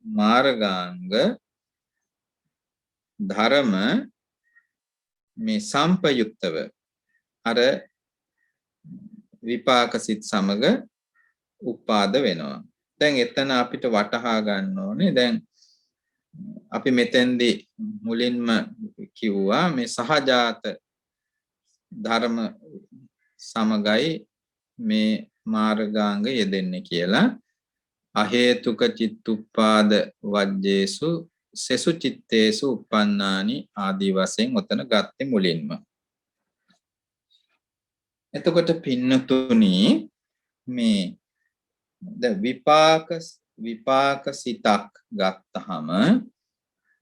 Speaker 2: මාර්ගාංග ධර්ම මේ සම්පයුක්තව අර විපාක සිත් සමග උපාද වෙනවා. දැන් එතන අපිට වටහා ගන්න ඕනේ දැන් අපි මෙතෙන්දී මුලින්ම කිව්වා මේ සහජාත ධර්ම සමගයි මේ මාර්ගාංග යෙදෙන්නේ කියලා. අහේතුක චිත්තුප්පාද වජ්ජේසු සෙසු චිත්තේසු උප්පන්නානි ආදී වශයෙන් ඔතන ගත්තේ මුලින්ම. එතකොට පින්නතුනි මේ විපාක සිතක් ගත්තහම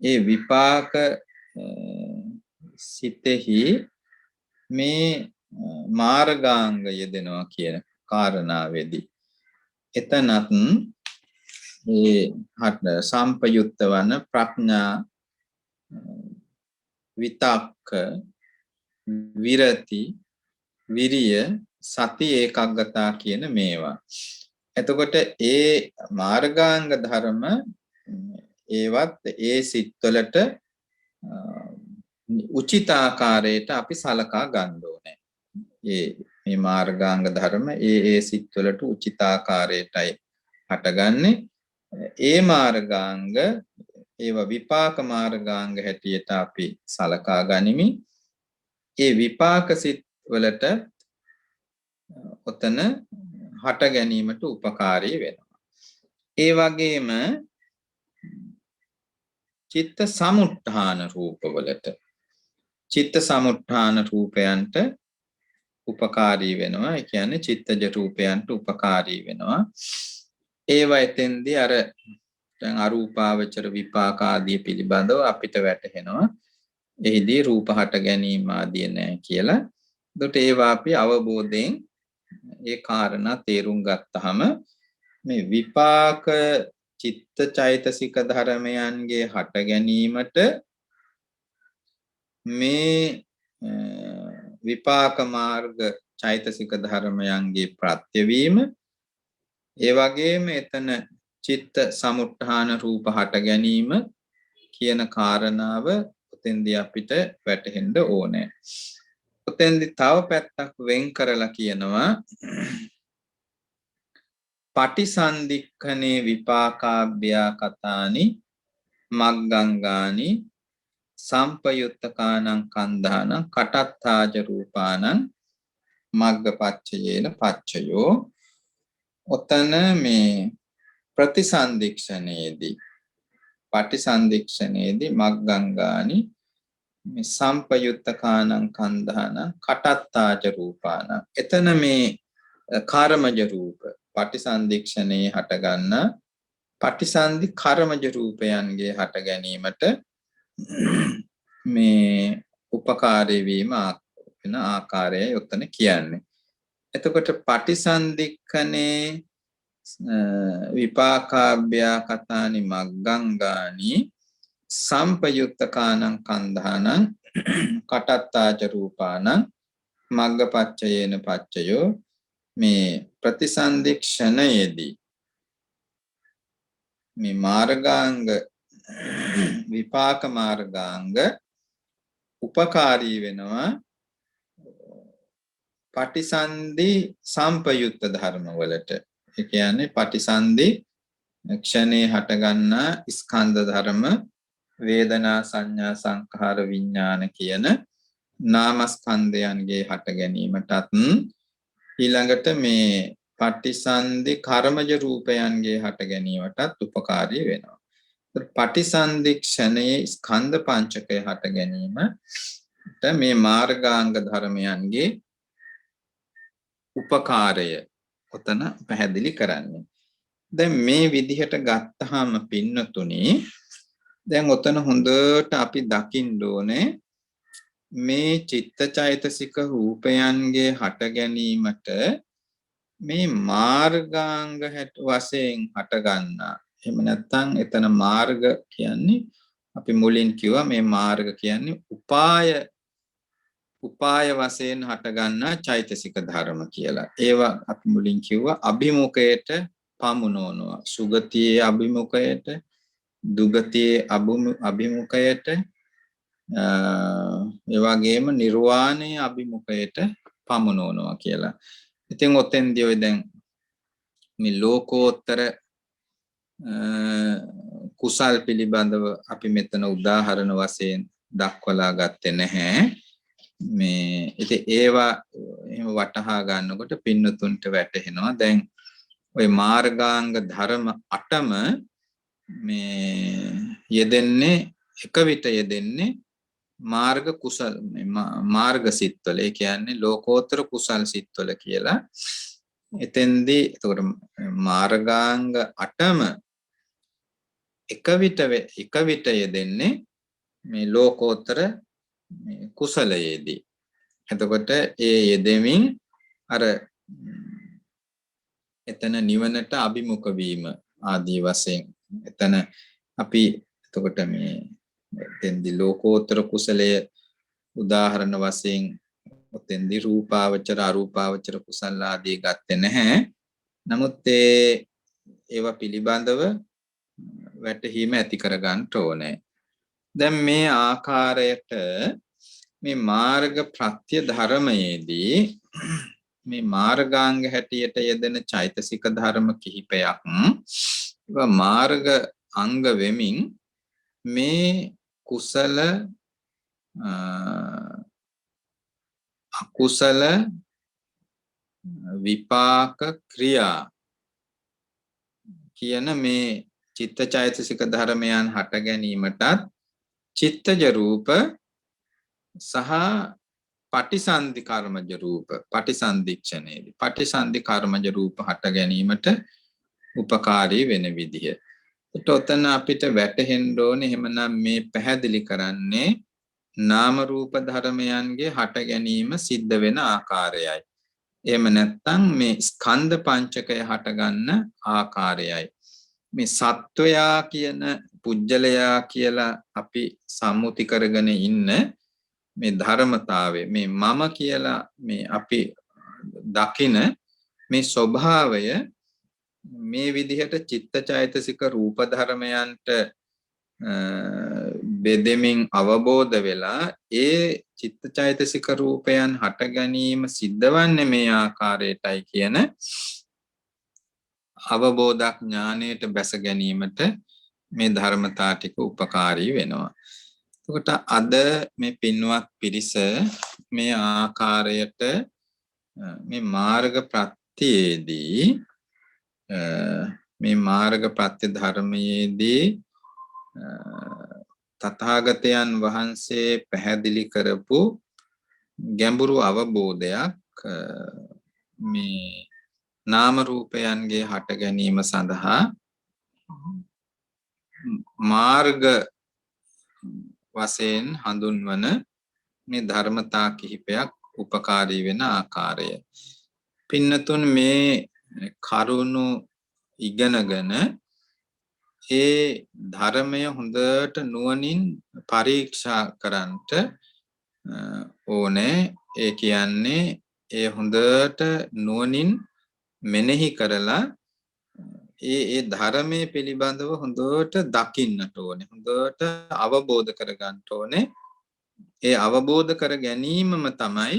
Speaker 2: ඒ විපාක සිතෙහි මේ මාර්ගාංග යෙදෙනවා කියන කාරණාවේදී එතනත් මේ සම්පයුක්ත වන ප්‍රඥා විතක්ක විරති විරිය සති ඒකාග්‍රතා කියන මේවා. එතකොට ඒ මාර්ගාංග ධර්ම ඒවත් ඒ සිත්වලට උචිතාකාරයට අපි සලකා ගන්න ඕනේ. මේ මාර්ගාංග ධර්ම ඒ සිත්වලට උචිතාකාරයටයි හටගන්නේ. ඒ මාර්ගාංග ඒවා විපාක මාර්ගාංග හැටියට අපි සලකා ගනිමි. ඒ විපාක සිත් වලට ඔතන හට ගැනීමට උපකාරී වෙනවා. ඒ වගේම චිත්ත සමුත්ථාන රූපවලට චිත්ත සමුත්ථාන රූපයන්ට උපකාරී වෙනවා. ඒ කියන්නේ චිත්තජ රූපයන්ට උපකාරී වෙනවා. ඒවා එතෙන්දී අර දැන් අරූපාවචර විපාක ආදී පිළිබඳව අපිට වැටහෙනවා. එහිදී රූප හට ගැනීම ආදී නැහැ කියලා. ඒකට ඒවා අපි අවබෝධයෙන් ඒ කාරණා තේරුම් ගත්තාම මේ විපාක චිත්ත චෛතසික ධර්මයන්ගේ හට ගැනීමට මේ විපාක මාර්ග චෛතසික ධර්මයන්ගේ ප්‍රත්‍යවීම ඒ වගේම එතන චිත්ත සමුත්ථාන රූප හට ගැනීම කියන කාරණාව ඔතෙන්දී අපිට වැටහෙන්න ඕනේ. ඔතෙන්දී තව පැත්තක් වෙන් කරලා කියනවා පටිසන්ධික්ඛනේ විපාකාභ්‍යාකතානි මග්ගංගානි සම්පයුත්තකානං කන්ධානං කටත්තාජ රූපානං මග්ගපච්චයේන පච්චයෝ ඔතන මේ ප්‍රතිසන්දික්ෂණයේදී පටිසන්දික්ෂණයේදී මග්ගංගානි මේ සම්පයුත්තකානං කන්ධාන කටත්තාච රූපාන එතන මේ කර්මජ රූප පටිසන්දික්ෂණේ හටගන්න පටිසන්ධි කර්මජ රූපයන්ගේ හට ගැනීමට මේ උපකාරී වීම වෙන ආකාරයයි උතන කියන්නේ. එතකොට පටිසන්ධික්ඛනේ විපාකාභ්‍යා කතානි මග්ගංගානි සම්පයුත්තකානං කන්ධානං කටත්තාච රූපානං මග්ගපච්චයේන පච්චයෝ මේ ප්‍රතිසන්දික්ෂණයේදී මේ මාර්ගාංග විපාක මාර්ගාංග උපකාරී වෙනවා පටිසන්ධි සම්පයුත්ත ධර්ම වලට. ඒ කියන්නේ පටිසන්ධි ක්ෂණේ හටගන්නා ස්කන්ධ ධර්ම වේදනා සංඥා සංඛාර විඥාන කියන නාමස්කන්ධයන්ගේ හට ගැනීමටත් ඊළඟට මේ පටිසන්ධි කර්මජ රූපයන්ගේ හට ගැනීමටත් උපකාරී වෙනවා. පටිසන්ධි ක්ෂණයේ ස්කන්ධ පංචකය හට ගැනීමට මේ මාර්ගාංග ධර්මයන්ගේ උපකාරය ඔතන පැහැදිලි කරන්නේ. දැන් මේ විදිහට ගත්තාම පින්නතුනි දැන් ඔතන හොඳට අපි දකින්න ඕනේ මේ චිත්තචෛතසික රූපයන්ගේ හට ගැනීමට මේ මාර්ගාංග හැට වශයෙන් හට ගන්නා. එහෙම නැත්නම් එතන මාර්ග කියන්නේ අපි මුලින් කිව්වා මේ මාර්ග කියන්නේ උපාය වශයෙන් හට ගන්නා චෛතසික ධර්ම කියලා. ඒවා අපි මුලින් කිව්වා අභිමුඛයට පමුණවනවා. සුගතියේ අභිමුඛයට, දුගතියේ අභිමුඛයට, ඒ වගේම නිර්වාණයේ අභිමුඛයට පමුණවනවා කියලා. ඉතින් ඔතෙන්දී ඔය දැන් මේ ලෝකෝත්තර කුසල් පිළිබඳව අපි මෙතන උදාහරණ වශයෙන් දක්වලා ගත්තේ නැහැ. මේ ඉතින් ඒවා එහෙම වටහා ගන්නකොට පින්නතුන්ට වැටහෙනවා දැන් ওই මාර්ගාංග ධර්ම 8ම මේ යෙදෙන්නේ එක විට යෙදෙන්නේ මාර්ග කුසල මාර්ග සිත්වල. ඒ කියන්නේ ලෝකෝත්තර කුසල් සිත්වල කියලා. එතෙන්දී එතකොට මාර්ගාංග 8ම එක විට යෙදෙන්නේ මේ ලෝකෝත්තර මේ කුසලයේදී. එතකොට ඒ යෙදෙමින් අර එතන නිවනට අභිමුඛ වීම ආදී වශයෙන් එතන අපි එතකොට මේ එතෙන්දී ලෝකෝත්තර කුසලයේ උදාහරණ වශයෙන් ඔතෙන්දී රූපාවචර අරූපාවචර කුසල ආදී ගත්තේ නැහැ. නමුත් ඒවා පිළිබඳව වැටහීම ඇති කර ගන්න ඕනේ. දැන් මේ ආකාරයට මේ මාර්ග ප්‍රත්‍ය ධර්මයේදී මේ මාර්ගාංග හැටියට යෙදෙන චෛතසික ධර්ම කිහිපයක් ඒවා මාර්ග අංග වෙමින් මේ කුසල අකුසල විපාක ක්‍රියා කියන මේ චිත්තචෛතසික ධර්මයන් හට ගැනීමටත් චිත්තජ රූප සහ පටිසන්ධි කර්මජ රූප පටිසන්ධික්ෂණේදී පටිසන්ධි කර්මජ රූප හට ගැනීමට උපකාරී වෙන විදිහ. ඒත් ඔතන අපිට වැටහෙන්න ඕනේ එහෙමනම් මේ පැහැදිලි කරන්නේ නාම රූප ධර්මයන්ගේ හට ගැනීම සිද්ධ වෙන ආකාරයයි. එහෙම නැත්නම් මේ ස්කන්ධ පංචකය හට ගන්න ආකාරයයි. මේ සත්වයා කියන පුජ්‍යලයා කියලා අපි සම්මුති කරගෙන ඉන්න මේ ධර්මතාවය මේ මම කියලා මේ අපි දකින මේ ස්වභාවය මේ විදිහට චිත්තචෛතසික රූප ධර්මයන්ට බෙදෙමින් අවබෝධ වෙලා ඒ චිත්තචෛතසික රූපයන් හට ගැනීම සිද්ධවන්නේ මේ ආකාරයටයි කියන අවබෝධ ඥානයට බැස ගැනීමට මේ ධර්මතා ටික උපකාරී වෙනවා. එතකොට අද මේ පින්වත් පිරිස මේ ආකාරයට මේ මාර්ග ප්‍රත්‍යයේදී මේ මාර්ග ප්‍රත්‍ය ධර්මයේදී තථාගතයන් වහන්සේ පැහැදිලි කරපු ගැඹුරු අවබෝධයක් මේ නාම රූපයන්ගේ හට ගැනීම සඳහා මාර්ග වශයෙන් හඳුන්වන මේ ධර්මතා කිහිපයක් උපකාරී වෙන ආකාරය. පින්නතුන් මේ කරුණු ඉගෙනගෙන ඒ ධර්මය හොඳට නුවණින් පරීක්ෂා කරන්නට ඕනේ. ඒ කියන්නේ ඒ හොඳට නුවණින් මෙනෙහි කරලා ඒ ධර්මයේ පිළිබඳව හොඳට දකින්නට ඕනේ. හොඳට අවබෝධ කරගන්න ඕනේ. ඒ අවබෝධ කර ගැනීමම තමයි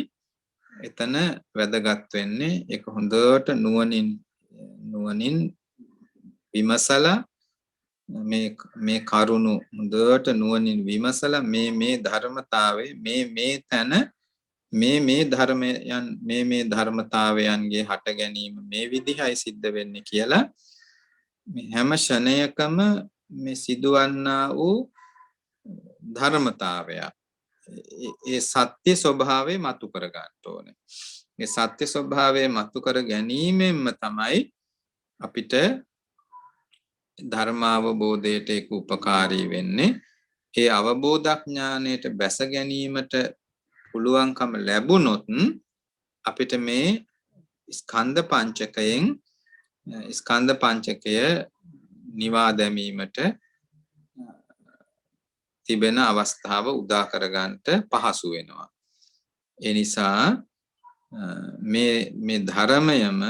Speaker 2: එතන වැදගත් වෙන්නේ. ඒක හොඳට නුවණින් විමසලා මේ කරුණු හොඳට නුවණින් විමසලා මේ ධර්මතාවයේ මේ තැන මේ ධර්මයන් මේ ධර්මතාවයන්ගේ හට ගැනීම මේ විදිහයි සිද්ධ වෙන්නේ කියලා මේ හැම ෂණයකම මේ සිදුවන්නා වූ ධර්මතාවය ඒ සත්‍ය ස්වභාවය මතු කර ගන්න ඕනේ. මේ සත්‍ය ස්වභාවය මතු කර ගැනීමෙන්ම තමයි අපිට ධර්මාවබෝධයට ඒක උපකාරී වෙන්නේ. ඒ අවබෝධඥානයට බැස ගැනීමට පුළුවන්කම ලැබුණොත් අපිට මේ ස්කන්ධ පංචකය නිවා දැමීමට තිබෙන අවස්ථාව උදා කරගන්නට පහසු වෙනවා. ඒ නිසා මේ ධර්මයම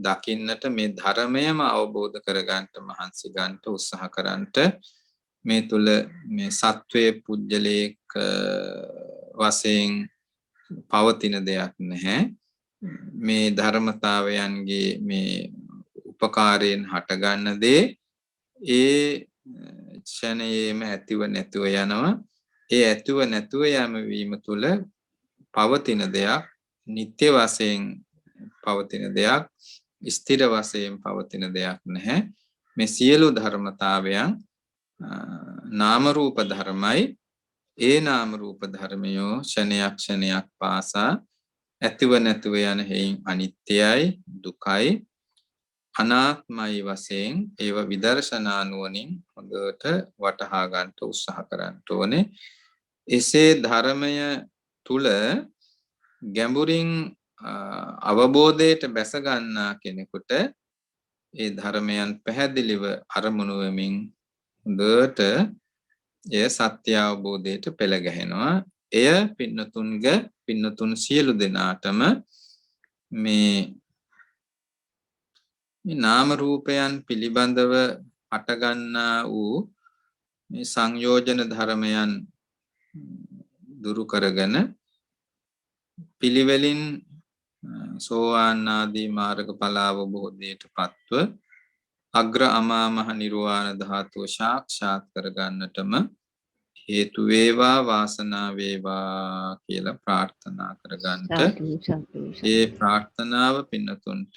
Speaker 2: දකින්නට මේ ධර්මයම අවබෝධ කරගන්නට මහන්සි ගන්නට උත්සාහ කරන්නට මේ තුල මේ සත්වයේ පුජ්‍යලේක වශයෙන් පවතින දෙයක් නැහැ. මේ ධර්මතාවයන්ගේ මේ උපකාරයෙන් හටගන්න දේ ඒ ක්ෂණයේම ඇතිව නැතුව යනවා. ඒ ඇතිව නැතුව යම වීම තුල පවතින දෙයක්, නිත්‍ය වශයෙන් පවතින දෙයක්, ස්ථිර වශයෙන් පවතින දෙයක් නැහැ. මේ සියලු ධර්මතාවයන් නාම රූප ධර්මයි. ඒ නාම රූප ධර්මයෝ ක්ෂණයක් පාසා ඇතිව නැතුව යන හේයින් අනිත්‍යයි, දුකයි, අනාත්මයි වශයෙන් ඒව විදර්ශනා නුවණින් හොඳට වටහා ගන්නට උත්සාහ කරන්න ඕනේ. එසේ ධර්මය තුල ගැඹුරින් අවබෝධයට බැස ගන්නා කෙනෙකුට ඒ ධර්මයන් පැහැදිලිව අරමුණු වෙමින් හොඳට එය සත්‍ය අවබෝධයට පෙළ ගැහෙනවා. එය පින්නතුන් සියලු දෙනාටම මේ නාම රූපයන් පිළිබඳව හටගන්නා වූ මේ සංයෝජන ධර්මයන් දුරු කරගෙන පිළිවෙලින් සෝවාන් ආදී මාර්ගඵල අවබෝධයට පත්ව අග්‍ර අමා මහ නිර්වාණ ධාතුව සාක්ෂාත් කරගන්නටම හේතු වේවා වාසනාව වේවා කියලා ප්‍රාර්ථනා කරගන්නට ඒ ප්‍රාර්ථනාව පින්නතුන්ට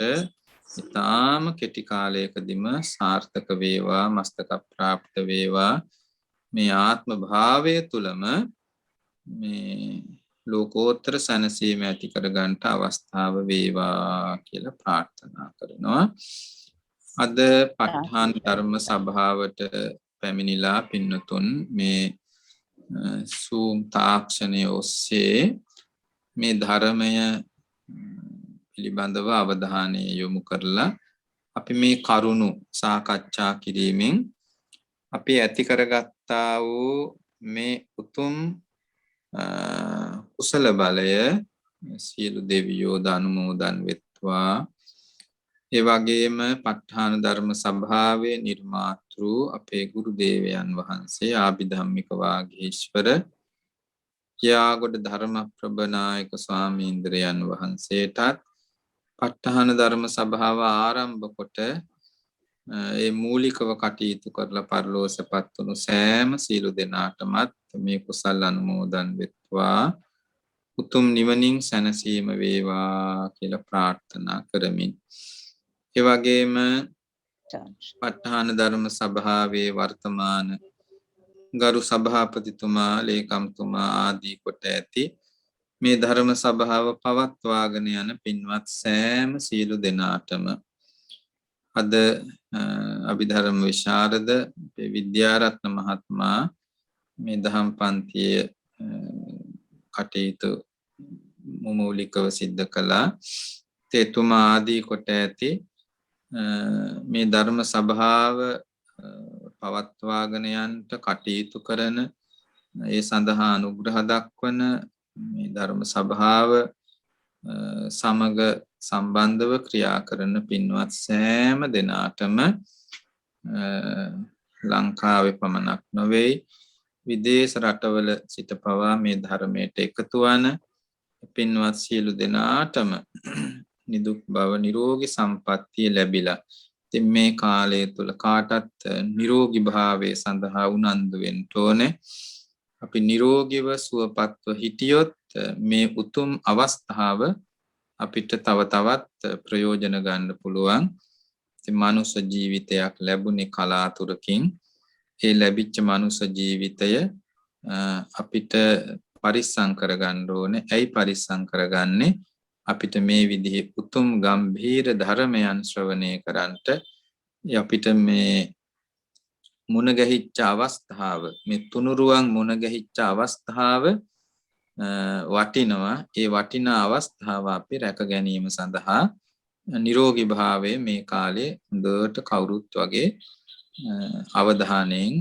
Speaker 2: ඉතාම කෙටි කාලයකදීම සාර්ථක වේවා, මස්තක ප්‍රාප්ත වේවා. මේ ආත්ම භාවය තුලම මේ ලෝකෝත්තර සැනසීම ඇති කරගන්නට අවස්ථාව වේවා කියලා ප්‍රාර්ථනා කරනවා. අද ප ဋ ාණ ධර්ම සභාවට පැමිණිලා පින්නතුන් මේ සූම් තාක්ෂණය ඔස්සේ මේ ධර්මය පිළිබඳව අවධානය යොමු කරලා අපි මේ කරුණු සාකච්ඡා කිරීමෙන් අපි ඇති කරගත්තා වූ මේ උතුම් කුසල බලය සියලු දෙවියෝ අනුමෝදන් වෙත්වා. ඒ වගේම ප ဋ ාණ ධර්ම සභාවේ නිර්මාතෘ අපේ ගුරු දේවයන් වහන්සේ ආභිධම්මික වාගීශ්වර යාගොඩ ධර්ම ප්‍රබනායක ස්වාමීන්ද්‍රයන් වහන්සේටත් ප ဋ ාණ ධර්ම සභාව ආරම්භ කොට ඒ මූලිකව කටයුතු කරලා පරලෝසපත් වුණු සෑම සීල දෙනාටමත් මේ කුසල් අනුමෝදන් වෙත්වා. උතුම් නිවනින් සැනසීම වේවා කියලා ප්‍රාර්ථනා කරමින් ඒ වගේම ප ဋ ාණ ධර්ම සභාවේ වර්තමාන ගරු සභාපතිතුමා ලේකම්තුමා ආදී කොට ඇති මේ ධර්ම සභාව පවත්වාගෙන යන පින්වත් සෑම සියලු දෙනාටම අද අභිධර්ම විශාරද විද්‍යාරත්න මහත්මයා මේ දහම් පන්තියේ කටයුතු මූලිකව සිද්ධ කළා. එතුමා ආදී කොට ඇති මේ ධර්ම සභාව පවත්වාගෙන යන්නට කටයුතු කරන ඒ සඳහා අනුග්‍රහ දක්වන මේ ධර්ම සභාව සමග සම්බන්ධව ක්‍රියා කරන පින්වත් සෑම දෙනාටම ලංකාවේ පමණක් නොවේ විදේශ රටවල සිට පවා මේ ධර්මයට එකතු වන පින්වත් සියලු දෙනාටම නිදුක් බව නිරෝගී සම්පන්නිය ලැබිලා ඉතින් මේ කාලය තුල කාටත් නිරෝගී භාවයේ සඳහා උනන්දු වෙන්න ඕනේ. අපි නිරෝගීව සුවපත්ව හිටියොත් මේ උතුම් අවස්ථාව අපිට තව තවත් ප්‍රයෝජන ගන්න පුළුවන්. ඉතින් මනුෂ්‍ය ජීවිතයක් ලැබුණේ කලාතුරකින්. ඒ ලැබිච්ච මනුෂ්‍ය ජීවිතය අපිට පරිස්සම් කරගන්න ඕනේ. ඇයි පරිස්සම් කරගන්නේ? අපිට මේ විදිහේ උතුම් ගම්භීර ධර්මයන් ශ්‍රවණය කරන්ට අපිට මේ මුණ ගැහිච්ච අවස්ථාව මේ තුනුරුවන් මුණ ගැහිච්ච අවස්ථාව වටිනවා. ඒ වටිනා අවස්ථාව අපි රැක ගැනීම සඳහා නිරෝගී භාවයේ මේ කාලේ හොඳට කවුරුත් වගේ අවධානයෙන්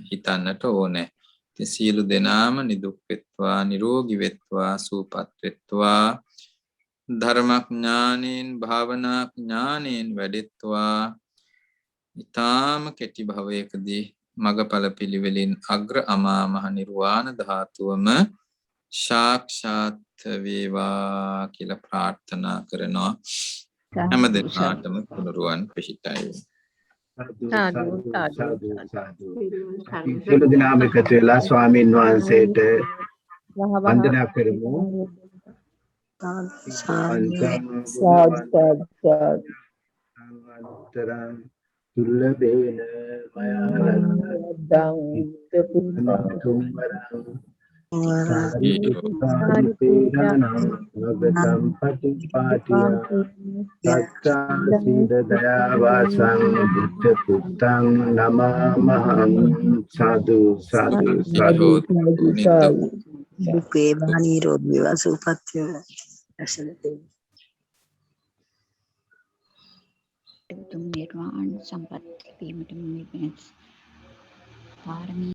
Speaker 2: හිතන්නට ඕනේ. ඉතින් සියලු දෙනාම නිදුක් වෙත්වා නිරෝගී වෙත්වා සුවපත් වෙත්වා ධර්මඥානෙන් භාවනා ඥානෙන් වැඩෙත්වා ඊ타ම කෙටි භවයකදී මගඵල පිළිවෙලින් අග්‍ර අමා මහ නිර්වාණ ධාතුවම සාක්ෂාත් වේවා කියලා ප්‍රාර්ථනා කරනවා. හැම දිනාටම තුනුරුවන් පිහිටයි.
Speaker 1: සියලු දෙනාම එකතු වෙලා ස්වාමීන් වහන්සේට වන්දනා කරමු. දුර්ලභේන මයානන්දං ඉත්තපුඤ්ඤතුම්මරං සාරිපුත්තානං පටිපාටිය සත්‍යාසීද දයාවාසං බුද්ධ පුත්තං නමාමහං සාදු සාදු සාදු
Speaker 4: දුක්ඛේ නිරෝධී වසුපත්‍ය ඇසලතේ
Speaker 5: තුම් නිර්වාණ සම්පත් ලැබීමට මුල් වෙන පාරමී